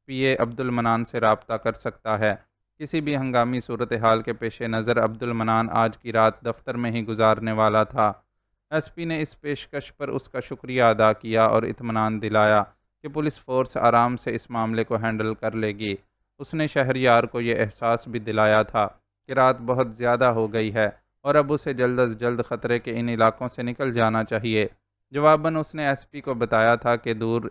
پی اے عبد المنان سے رابطہ کر سکتا ہے۔ کسی بھی ہنگامی صورتحال کے پیش نظر عبد المنان آج کی رات دفتر میں ہی گزارنے والا تھا۔ ایس پی نے اس پیشکش پر اس کا شکریہ ادا کیا اور اطمینان دلایا کہ پولیس فورس آرام سے اس معاملے کو ہینڈل کر لے گی۔ اس نے شہریار کو یہ احساس بھی دلایا تھا کہ رات بہت زیادہ ہو گئی ہے اور اب اسے جلد از جلد خطرے کے ان علاقوں سے نکل جانا چاہیے۔ جواباً اس نے ایس پی کو بتایا تھا کہ دور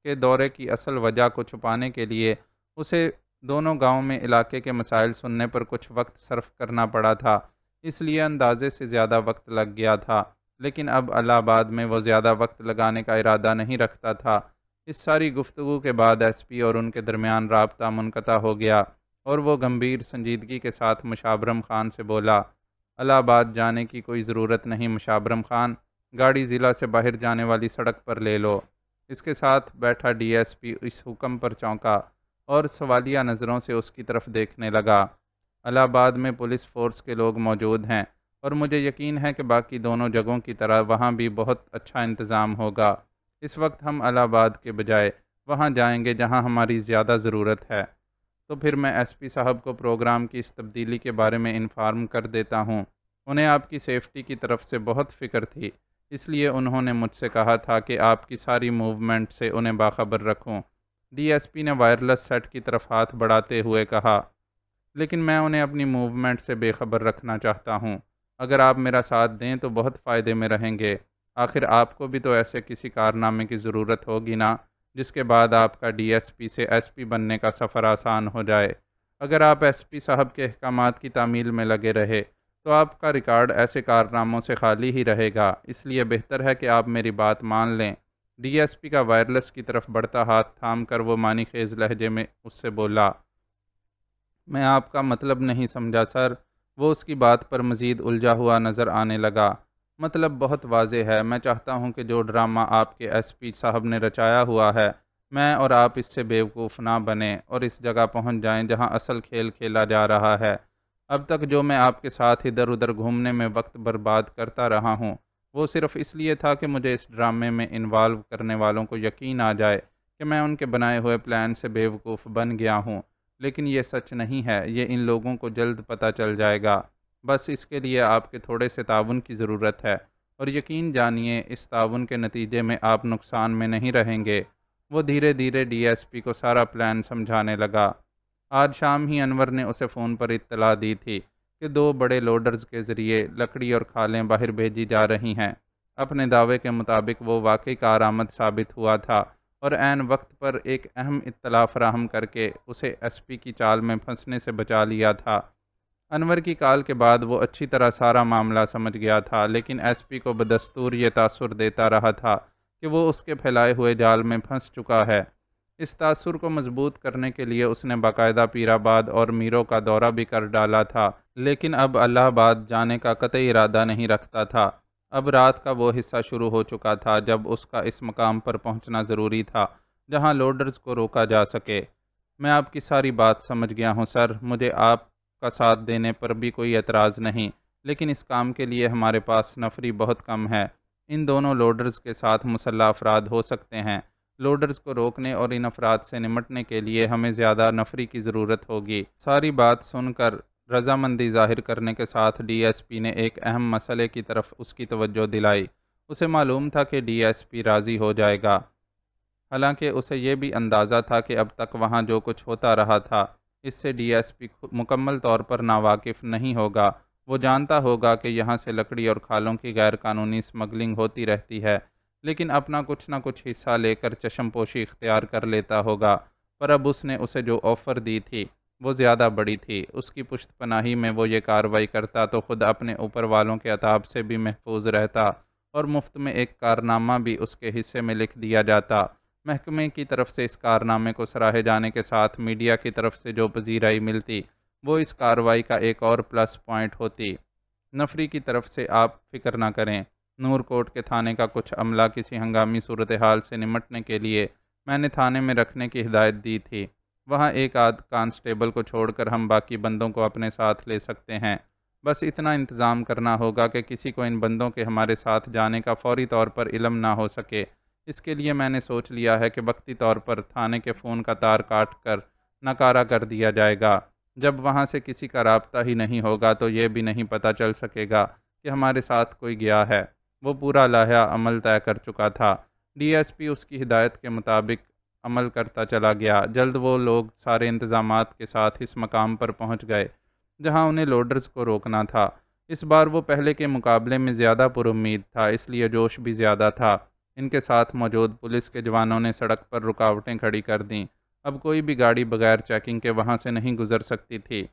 کے دورے کی اصل وجہ کو چھپانے کے لیے اسے دونوں گاؤں میں علاقے کے مسائل سننے پر کچھ وقت صرف کرنا پڑا تھا، اس لیے اندازے سے زیادہ وقت لگ گیا تھا، لیکن اب الہ آباد میں وہ زیادہ وقت لگانے کا ارادہ نہیں رکھتا تھا۔ اس ساری گفتگو کے بعد ایس پی اور ان کے درمیان رابطہ منقطع ہو گیا اور وہ گمبھیر سنجیدگی کے ساتھ مشابرم خان سے بولا، الہ آباد جانے کی کوئی ضرورت نہیں مشابرم خان، گاڑی ضلع سے باہر جانے والی سڑک پر لے لو۔ اس کے ساتھ بیٹھا ڈی ایس پی اس حکم پر چونکا اور سوالیہ نظروں سے اس کی طرف دیکھنے لگا۔ الہ آباد میں پولیس فورس کے لوگ موجود ہیں اور مجھے یقین ہے کہ باقی دونوں جگہوں کی طرح وہاں بھی بہت اچھا انتظام ہوگا۔ اس وقت ہم الہ آباد کے بجائے وہاں جائیں گے جہاں ہماری زیادہ ضرورت ہے۔ تو پھر میں ایس پی صاحب کو پروگرام کی اس تبدیلی کے بارے میں انفارم کر دیتا ہوں۔ انہیں آپ کی سیفٹی کی طرف سے بہت فکر تھی، اس لیے انہوں نے مجھ سے کہا تھا کہ آپ کی ساری موومنٹ سے انہیں باخبر رکھوں۔ ڈی ایس پی نے وائرلیس سیٹ کی طرف ہاتھ بڑھاتے ہوئے کہا، لیکن میں انہیں اپنی موومنٹ سے بے خبر رکھنا چاہتا ہوں۔ اگر آپ میرا ساتھ دیں تو بہت فائدے میں رہیں گے۔ آخر آپ کو بھی تو ایسے کسی کارنامے کی ضرورت ہوگی نا جس کے بعد آپ کا ڈی ایس پی سے ایس پی بننے کا سفر آسان ہو جائے۔ اگر آپ ایس پی صاحب کے احکامات کی تعمیل میں لگے رہے تو آپ کا ریکارڈ ایسے کارناموں سے خالی ہی رہے گا، اس لیے بہتر ہے کہ آپ میری بات مان لیں۔ ڈی ایس پی کا وائرلیس کی طرف بڑھتا ہاتھ تھام کر وہ معنی خیز لہجے میں اس سے بولا، میں آپ کا مطلب نہیں سمجھا سر۔ وہ اس کی بات پر مزید الجھا ہوا نظر آنے لگا۔ مطلب بہت واضح ہے، میں چاہتا ہوں کہ جو ڈرامہ آپ کے ایس پی صاحب نے رچایا ہوا ہے، میں اور آپ اس سے بیوقوف نہ بنیں اور اس جگہ پہنچ جائیں جہاں اصل کھیل کھیلا جا رہا ہے۔ اب تک جو میں آپ کے ساتھ ادھر ادھر گھومنے میں وقت برباد کرتا رہا ہوں، وہ صرف اس لیے تھا کہ مجھے اس ڈرامے میں انوالو کرنے والوں کو یقین آ جائے کہ میں ان کے بنائے ہوئے پلان سے بیوقوف بن گیا ہوں، لیکن یہ سچ نہیں ہے، یہ ان لوگوں کو جلد پتہ چل جائے گا۔ بس اس کے لیے آپ کے تھوڑے سے تعاون کی ضرورت ہے، اور یقین جانیے اس تعاون کے نتیجے میں آپ نقصان میں نہیں رہیں گے۔ وہ دھیرے دھیرے ڈی ایس پی کو سارا پلان سمجھانے لگا۔ آج شام ہی انور نے اسے فون پر اطلاع دی تھی کہ 2 بڑے لوڈرز کے ذریعے لکڑی اور کھالیں باہر بھیجی جا رہی ہیں۔ اپنے دعوے کے مطابق وہ واقعی کارآمد ثابت ہوا تھا اور عین وقت پر ایک اہم اطلاع فراہم کر کے اسے ایس پی کی چال میں پھنسنے سے بچا لیا تھا۔ انور کی کال کے بعد وہ اچھی طرح سارا معاملہ سمجھ گیا تھا، لیکن ایس پی کو بدستور یہ تاثر دیتا رہا تھا کہ وہ اس کے پھیلائے ہوئے جال میں پھنس چکا ہے۔ اس تاثر کو مضبوط کرنے کے لیے اس نے باقاعدہ پیر آباد اور میروں کا دورہ بھی کر ڈالا تھا، لیکن اب الہ آباد جانے کا قطعی ارادہ نہیں رکھتا تھا۔ اب رات کا وہ حصہ شروع ہو چکا تھا جب اس کا اس مقام پر پہنچنا ضروری تھا جہاں لوڈرز کو روکا جا سکے۔ میں آپ کی ساری بات سمجھ گیا ہوں سر، مجھے آپ کا ساتھ دینے پر بھی کوئی اعتراض نہیں، لیکن اس کام کے لیے ہمارے پاس نفری بہت کم ہے۔ ان دونوں لوڈرز کے ساتھ مسلح افراد ہو سکتے ہیں۔ لوڈرز کو روکنے اور ان افراد سے نمٹنے کے لیے ہمیں زیادہ نفری کی ضرورت ہوگی۔ ساری بات سن کر رضامندی ظاہر کرنے کے ساتھ ڈی ایس پی نے ایک اہم مسئلے کی طرف اس کی توجہ دلائی۔ اسے معلوم تھا کہ ڈی ایس پی راضی ہو جائے گا، حالانکہ اسے یہ بھی اندازہ تھا کہ اب تک وہاں جو کچھ ہوتا رہا تھا اس سے ڈی ایس پی مکمل طور پر ناواقف نہیں ہوگا۔ وہ جانتا ہوگا کہ یہاں سے لکڑی اور کھالوں کی غیر قانونی اسمگلنگ ہوتی رہتی ہے، لیکن اپنا کچھ نہ کچھ حصہ لے کر چشم پوشی اختیار کر لیتا ہوگا۔ پر اب اس نے اسے جو آفر دی تھی وہ زیادہ بڑی تھی۔ اس کی پشت پناہی میں وہ یہ کارروائی کرتا تو خود اپنے اوپر والوں کے عطاب سے بھی محفوظ رہتا اور مفت میں ایک کارنامہ بھی اس کے حصے میں لکھ دیا جاتا۔ محکمے کی طرف سے اس کارنامے کو سراہے جانے کے ساتھ میڈیا کی طرف سے جو پذیرائی ملتی وہ اس کارروائی کا ایک اور پلس پوائنٹ ہوتی۔ نفری کی طرف سے آپ فکر نہ کریں۔ نور کوٹ کے تھانے کا کچھ عملہ کسی ہنگامی صورتحال سے نمٹنے کے لیے میں نے تھانے میں رکھنے کی ہدایت دی تھی۔ وہاں ایک آدھ کانسٹیبل کو چھوڑ کر ہم باقی بندوں کو اپنے ساتھ لے سکتے ہیں۔ بس اتنا انتظام کرنا ہوگا کہ کسی کو ان بندوں کے ہمارے ساتھ جانے کا فوری طور پر علم نہ ہو سکے۔ اس کے لیے میں نے سوچ لیا ہے کہ وقتی طور پر تھانے کے فون کا تار کاٹ کر ناکارہ کر دیا جائے گا۔ جب وہاں سے کسی کا رابطہ ہی نہیں ہوگا تو یہ بھی نہیں پتہ چل سکے گا کہ ہمارے ساتھ کوئی گیا ہے۔ وہ پورا لائحہ عمل طے کر چکا تھا۔ ڈی ایس پی اس کی ہدایت کے مطابق عمل کرتا چلا گیا۔ جلد وہ لوگ سارے انتظامات کے ساتھ اس مقام پر پہنچ گئے جہاں انہیں لوڈرز کو روکنا تھا۔ اس بار وہ پہلے کے مقابلے میں زیادہ پر امید تھا، اس لیے جوش بھی زیادہ تھا۔ ان کے ساتھ موجود پولیس کے جوانوں نے سڑک پر رکاوٹیں کھڑی کر دیں۔ اب کوئی بھی گاڑی بغیر چیکنگ کے وہاں سے نہیں گزر سکتی تھی۔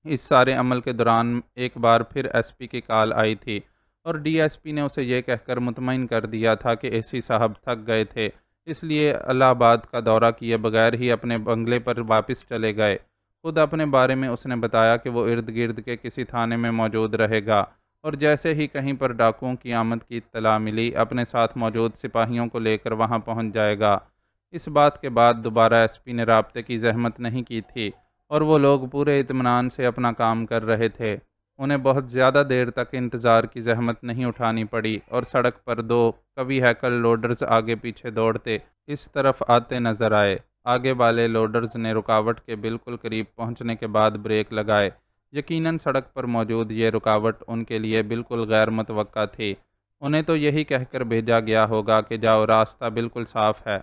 اس سارے عمل کے دوران ایک بار پھر ایس پی کی کال آئی تھی اور ڈی ایس پی نے اسے یہ کہہ کر مطمئن کر دیا تھا کہ اے سی صاحب تھک گئے تھے، اس لیے الہ آباد کا دورہ کیے بغیر ہی اپنے بنگلے پر واپس چلے گئے۔ خود اپنے بارے میں اس نے بتایا کہ وہ ارد گرد کے کسی تھانے میں موجود رہے گا، اور جیسے ہی کہیں پر ڈاکوؤں کی آمد کی اطلاع ملی اپنے ساتھ موجود سپاہیوں کو لے کر وہاں پہنچ جائے گا۔ اس بات کے بعد دوبارہ ایس پی نے رابطے کی زحمت نہیں کی تھی اور وہ لوگ پورے اطمینان سے اپنا کام کر رہے تھے۔ انہیں بہت زیادہ دیر تک انتظار کی زحمت نہیں اٹھانی پڑی اور سڑک پر دو قوی ہیکل لوڈرز آگے پیچھے دوڑتے اس طرف آتے نظر آئے۔ آگے والے لوڈرز نے رکاوٹ کے بالکل قریب پہنچنے کے بعد بریک لگائے۔ یقیناً سڑک پر موجود یہ رکاوٹ ان کے لیے بالکل غیر متوقع تھی۔ انہیں تو یہی کہہ کر بھیجا گیا ہوگا کہ جاؤ، راستہ بالکل صاف ہے۔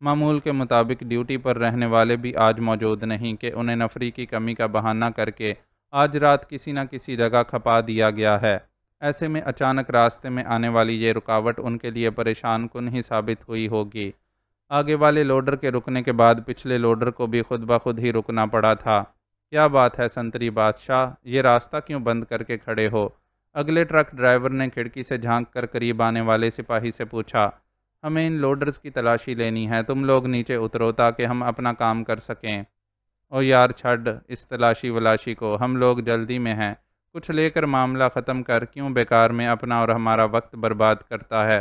معمول کے مطابق ڈیوٹی پر رہنے والے بھی آج موجود نہیں کہ انہیں نفری کی کمی کا بہانہ کر کے آج رات کسی نہ کسی جگہ کھپا دیا گیا ہے۔ ایسے میں اچانک راستے میں آنے والی یہ رکاوٹ ان کے لیے پریشان کن ہی ثابت ہوئی ہوگی۔ آگے والے لوڈر کے رکنے کے بعد پچھلے لوڈر کو بھی خود بخود ہی رکنا پڑا تھا۔ کیا بات ہے سنتری بادشاہ، یہ راستہ کیوں بند کر کے کھڑے ہو؟ اگلے ٹرک ڈرائیور نے کھڑکی سے جھانک کر قریب آنے والے سپاہی سے پوچھا۔ ہمیں ان لوڈرز کی تلاشی لینی ہے، تم لوگ نیچے اترو تاکہ ہم اپنا کام کر سکیں۔ او یار چھڈ اس تلاشی ولاشی کو، ہم لوگ جلدی میں ہیں، کچھ لے کر معاملہ ختم کر، کیوں بیکار میں اپنا اور ہمارا وقت برباد کرتا ہے۔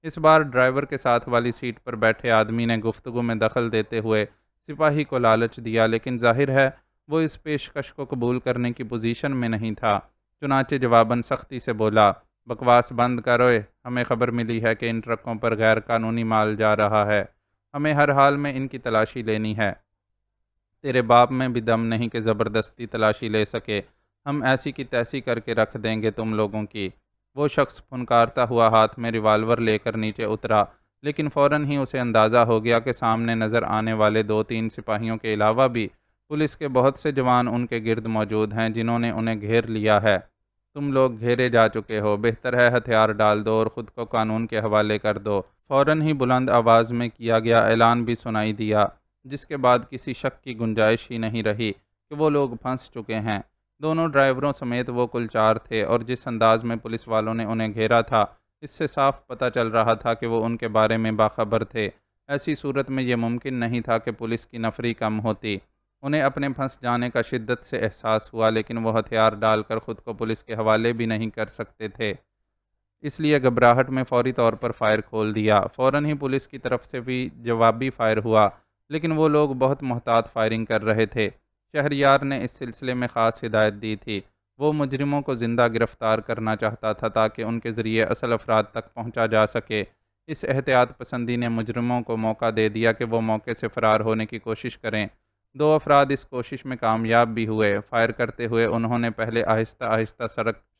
اس بار ڈرائیور کے ساتھ والی سیٹ پر بیٹھے آدمی نے گفتگو میں دخل دیتے ہوئے سپاہی کو لالچ دیا، لیکن ظاہر ہے وہ اس پیشکش کو قبول کرنے کی پوزیشن میں نہیں تھا۔ چنانچہ جواباً سختی سے بولا، بکواس بند کروئے، ہمیں خبر ملی ہے کہ ان ٹرکوں پر غیر قانونی مال جا رہا ہے، ہمیں ہر حال میں ان کی تلاشی لینی ہے۔ تیرے باپ میں بھی دم نہیں کہ زبردستی تلاشی لے سکے، ہم ایسی کی تیسی کر کے رکھ دیں گے تم لوگوں کی۔ وہ شخص پھنکارتا ہوا ہاتھ میں ریوالور لے کر نیچے اترا، لیکن فوراً ہی اسے اندازہ ہو گیا کہ سامنے نظر آنے والے دو تین سپاہیوں کے علاوہ بھی پولیس کے بہت سے جوان ان کے گرد موجود ہیں جنہوں نے انہیں گھیر لیا ہے۔ تم لوگ گھیرے جا چکے ہو، بہتر ہے ہتھیار ڈال دو اور خود کو قانون کے حوالے کر دو۔ فوراً ہی بلند آواز میں کیا گیا اعلان بھی سنائی دیا، جس کے بعد کسی شک کی گنجائش ہی نہیں رہی کہ وہ لوگ پھنس چکے ہیں۔ دونوں ڈرائیوروں سمیت وہ کل چار تھے، اور جس انداز میں پولیس والوں نے انہیں گھیرا تھا اس سے صاف پتہ چل رہا تھا کہ وہ ان کے بارے میں باخبر تھے۔ ایسی صورت میں یہ ممکن نہیں تھا کہ پولیس کی نفری کم ہوتی۔ انہیں اپنے پھنس جانے کا شدت سے احساس ہوا، لیکن وہ ہتھیار ڈال کر خود کو پولیس کے حوالے بھی نہیں کر سکتے تھے، اس لیے گھبراہٹ میں فوری طور پر فائر کھول دیا۔ فوراً ہی پولیس کی طرف سے بھی جوابی فائر ہوا، لیکن وہ لوگ بہت محتاط فائرنگ کر رہے تھے۔ شہریار نے اس سلسلے میں خاص ہدایت دی تھی۔ وہ مجرموں کو زندہ گرفتار کرنا چاہتا تھا تاکہ ان کے ذریعے اصل افراد تک پہنچا جا سکے۔ اس احتیاط پسندی نے مجرموں کو موقع دے دیا کہ وہ موقع سے فرار ہونے کی کوشش کریں۔ دو افراد اس کوشش میں کامیاب بھی ہوئے۔ فائر کرتے ہوئے انہوں نے پہلے آہستہ آہستہ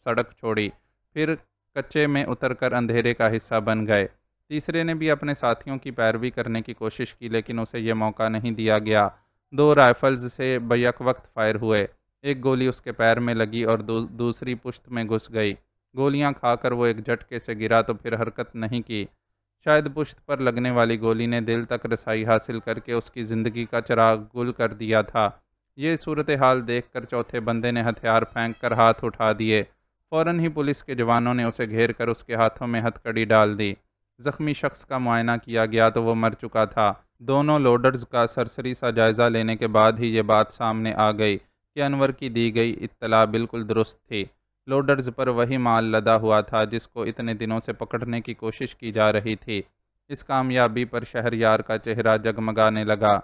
سڑک چھوڑی، پھر کچے میں اتر کر اندھیرے کا حصہ بن گئے۔ تیسرے نے بھی اپنے ساتھیوں کی پیروی کرنے کی کوشش کی، لیکن اسے یہ موقع نہیں دیا گیا۔ دو رائفلز سے بیک وقت فائر ہوئے۔ ایک گولی اس کے پیر میں لگی اور دوسری پشت میں گھس گئی۔ گولیاں کھا کر وہ ایک جھٹکے سے گرا تو پھر حرکت نہیں کی۔ شاید پشت پر لگنے والی گولی نے دل تک رسائی حاصل کر کے اس کی زندگی کا چراغ گل کر دیا تھا۔ یہ صورتحال دیکھ کر چوتھے بندے نے ہتھیار پھینک کر ہاتھ اٹھا دیے۔ فوراً ہی پولیس کے جوانوں نے اسے گھیر کر اس کے ہاتھوں میں ہتھ کڑی ڈال دی۔ زخمی شخص کا معائنہ کیا گیا تو وہ مر چکا تھا۔ دونوں لوڈرز کا سرسری سا جائزہ لینے کے بعد ہی یہ بات سامنے آ گئی کہ انور کی دی گئی اطلاع بالکل درست تھی۔ لوڈرز پر وہی مال لدا ہوا تھا جس کو اتنے دنوں سے پکڑنے کی کوشش کی جا رہی تھی۔ اس کامیابی پر شہریار کا چہرہ جگمگانے لگا۔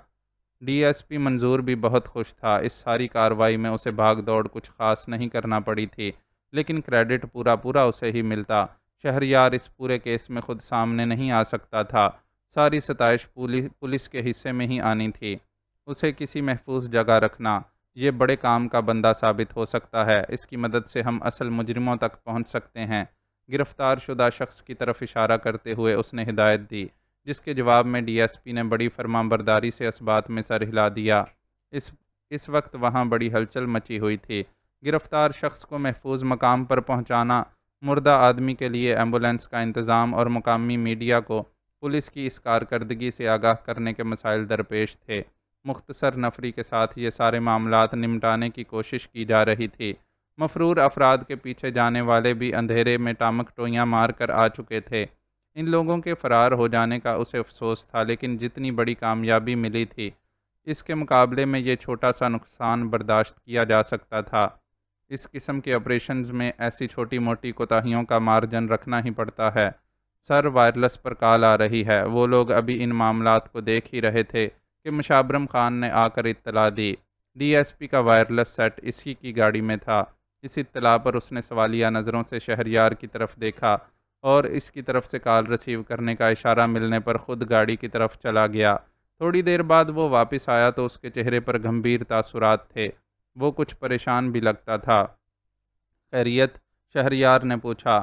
ڈی ایس پی منظور بھی بہت خوش تھا۔ اس ساری کارروائی میں اسے بھاگ دوڑ کچھ خاص نہیں کرنا پڑی تھی، لیکن کریڈٹ پورا اسے ہی ملتا۔ شہریار اس پورے کیس میں خود سامنے نہیں آ سکتا تھا، ساری ستائش پولیس کے حصے میں ہی آنی تھی۔ اسے کسی محفوظ جگہ رکھنا، یہ بڑے کام کا بندہ ثابت ہو سکتا ہے۔ اس کی مدد سے ہم اصل مجرموں تک پہنچ سکتے ہیں۔ گرفتار شدہ شخص کی طرف اشارہ کرتے ہوئے اس نے ہدایت دی، جس کے جواب میں ڈی ایس پی نے بڑی فرمانبرداری سے اس بات میں سر ہلا دیا۔ اس وقت وہاں بڑی ہلچل مچی ہوئی تھی۔ گرفتار شخص کو محفوظ مقام پر پہنچانا، مردہ آدمی کے لیے ایمبولینس کا انتظام اور مقامی میڈیا کو پولیس کی اس کارکردگی سے آگاہ کرنے کے مسائل درپیش تھے۔ مختصر نفری کے ساتھ یہ سارے معاملات نمٹانے کی کوشش کی جا رہی تھی۔ مفرور افراد کے پیچھے جانے والے بھی اندھیرے میں ٹامک ٹوئیاں مار کر آ چکے تھے۔ ان لوگوں کے فرار ہو جانے کا اسے افسوس تھا، لیکن جتنی بڑی کامیابی ملی تھی، اس کے مقابلے میں یہ چھوٹا سا نقصان برداشت کیا جا سکتا تھا۔ اس قسم کے آپریشنز میں ایسی چھوٹی موٹی کوتاہیوں کا مارجن رکھنا ہی پڑتا ہے۔ سر، وائرلیس پر کال آ رہی ہے۔ وہ لوگ ابھی ان معاملات کو دیکھ ہی رہے تھے کہ مشابرم خان نے آ کر اطلاع دی۔ ڈی ایس پی کا وائرلیس سیٹ اسی کی گاڑی میں تھا۔ اس اطلاع پر اس نے سوالیہ نظروں سے شہریار کی طرف دیکھا اور اس کی طرف سے کال ریسیو کرنے کا اشارہ ملنے پر خود گاڑی کی طرف چلا گیا۔ تھوڑی دیر بعد وہ واپس آیا تو اس کے چہرے پر گمبھیر تاثرات تھے۔ وہ کچھ پریشان بھی لگتا تھا۔ خیریت؟ شہریار نے پوچھا۔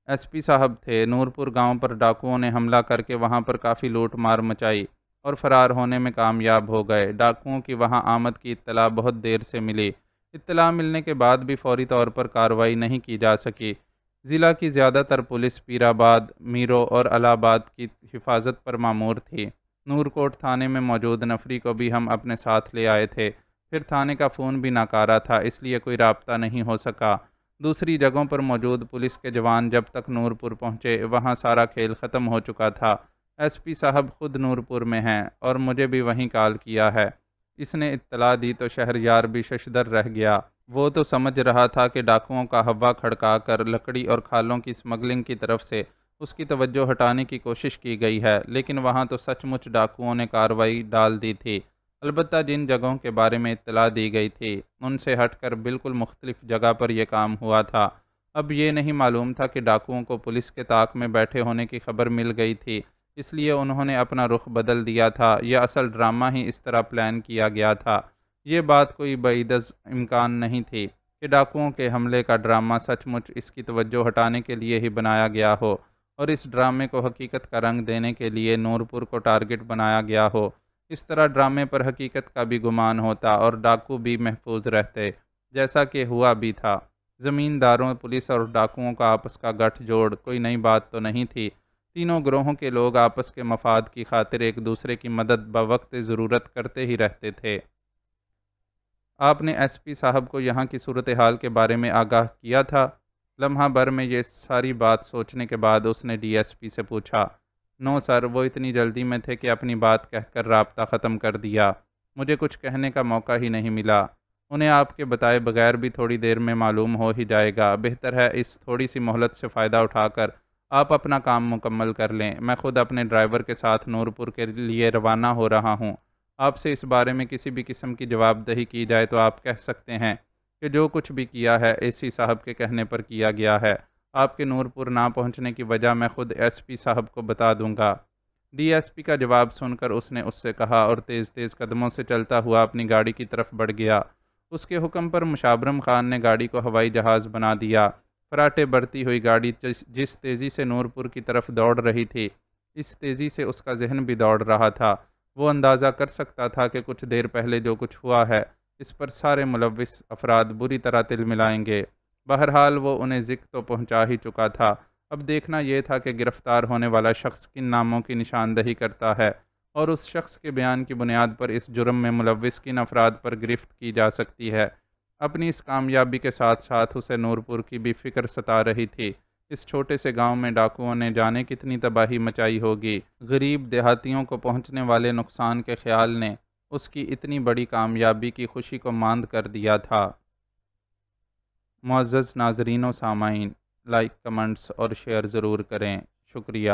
ایس پی صاحب تھے۔ نورپور گاؤں پر ڈاکوؤں نے حملہ کر کے وہاں پر کافی لوٹ مار مچائی اور فرار ہونے میں کامیاب ہو گئے۔ ڈاکوؤں کی وہاں آمد کی اطلاع بہت دیر سے ملی۔ اطلاع ملنے کے بعد بھی فوری طور پر کارروائی نہیں کی جا سکی۔ ضلع کی زیادہ تر پولیس پیر آباد، میرو اور الہ آباد کی حفاظت پر مامور تھی۔ نورکوٹ تھانے میں موجود نفری کو بھی ہم اپنے ساتھ لے آئے تھے۔ پھر تھانے کا فون بھی ناکارہ تھا، اس لیے کوئی رابطہ نہیں ہو سکا۔ دوسری جگہوں پر موجود پولیس کے جوان جب تک نورپور پہنچے، وہاں سارا کھیل ختم ہو چکا تھا۔ ایس پی صاحب خود نورپور میں ہیں اور مجھے بھی وہیں کال کیا ہے۔ اس نے اطلاع دی تو شہریار بھی ششدر رہ گیا۔ وہ تو سمجھ رہا تھا کہ ڈاکوؤں کا ہوا کھڑکا کر لکڑی اور کھالوں کی سمگلنگ کی طرف سے اس کی توجہ ہٹانے کی کوشش کی گئی ہے، لیکن وہاں تو سچ مچ ڈاکوؤں نے کارروائی ڈال دی تھی۔ البتہ جن جگہوں کے بارے میں اطلاع دی گئی تھی، ان سے ہٹ کر بالکل مختلف جگہ پر یہ کام ہوا تھا۔ اب یہ نہیں معلوم تھا کہ ڈاکوؤں کو پولیس کے طاق میں بیٹھے ہونے کی خبر مل گئی تھی، اس لیے انہوں نے اپنا رخ بدل دیا تھا، یا اصل ڈرامہ ہی اس طرح پلان کیا گیا تھا۔ یہ بات کوئی بعید از امکان نہیں تھی کہ ڈاکوؤں کے حملے کا ڈرامہ سچ مچ اس کی توجہ ہٹانے کے لیے ہی بنایا گیا ہو، اور اس ڈرامے کو حقیقت کا رنگ دینے کے لیے نورپور کو ٹارگٹ بنایا گیا ہو۔ اس طرح ڈرامے پر حقیقت کا بھی گمان ہوتا اور ڈاکو بھی محفوظ رہتے، جیسا کہ ہوا بھی تھا۔ زمینداروں، پولیس اور ڈاکوؤں کا آپس کا گٹھ جوڑ کوئی نئی بات تو نہیں تھی۔ تینوں گروہوں کے لوگ آپس کے مفاد کی خاطر ایک دوسرے کی مدد بوقت ضرورت کرتے ہی رہتے تھے۔ آپ نے ایس پی صاحب کو یہاں کی صورتحال کے بارے میں آگاہ کیا تھا؟ لمحہ بھر میں یہ ساری بات سوچنے کے بعد اس نے ڈی ایس پی سے پوچھا۔ نو سر، وہ اتنی جلدی میں تھے کہ اپنی بات کہہ کر رابطہ ختم کر دیا۔ مجھے کچھ کہنے کا موقع ہی نہیں ملا۔ انہیں آپ کے بتائے بغیر بھی تھوڑی دیر میں معلوم ہو ہی جائے گا۔ بہتر ہے اس تھوڑی سی مہلت سے فائدہ اٹھا کر آپ اپنا کام مکمل کر لیں۔ میں خود اپنے ڈرائیور کے ساتھ نورپور کے لیے روانہ ہو رہا ہوں۔ آپ سے اس بارے میں کسی بھی قسم کی جواب دہی کی جائے تو آپ کہہ سکتے ہیں کہ جو کچھ بھی کیا ہے اے سی صاحب کے کہنے پر کیا گیا ہے۔ آپ کے نورپور نہ پہنچنے کی وجہ میں خود ایس پی صاحب کو بتا دوں گا۔ ڈی ایس پی کا جواب سن کر اس نے اس سے کہا اور تیز تیز قدموں سے چلتا ہوا اپنی گاڑی کی طرف بڑھ گیا۔ اس کے حکم پر مشابرم خان نے گاڑی کو ہوائی جہاز بنا دیا۔ فراٹے بڑھتی ہوئی گاڑی جس تیزی سے نورپور کی طرف دوڑ رہی تھی، اس تیزی سے اس کا ذہن بھی دوڑ رہا تھا۔ وہ اندازہ کر سکتا تھا کہ کچھ دیر پہلے جو کچھ ہوا ہے، اس پر سارے ملوث افراد بری طرح تل ملائیں گے۔ بہرحال وہ انہیں ذکر تو پہنچا ہی چکا تھا۔ اب دیکھنا یہ تھا کہ گرفتار ہونے والا شخص کن ناموں کی نشاندہی کرتا ہے اور اس شخص کے بیان کی بنیاد پر اس جرم میں ملوث کن افراد پر گرفت کی جا سکتی ہے۔ اپنی اس کامیابی کے ساتھ ساتھ اسے نورپور کی بھی فکر ستا رہی تھی۔ اس چھوٹے سے گاؤں میں ڈاکوؤں نے جانے کتنی تباہی مچائی ہوگی۔ غریب دیہاتیوں کو پہنچنے والے نقصان کے خیال نے اس کی اتنی بڑی کامیابی کی خوشی کو ماند کر دیا تھا۔ معزز ناظرین و سامعین، لائک، کمنٹس اور شیئر ضرور کریں۔ شکریہ۔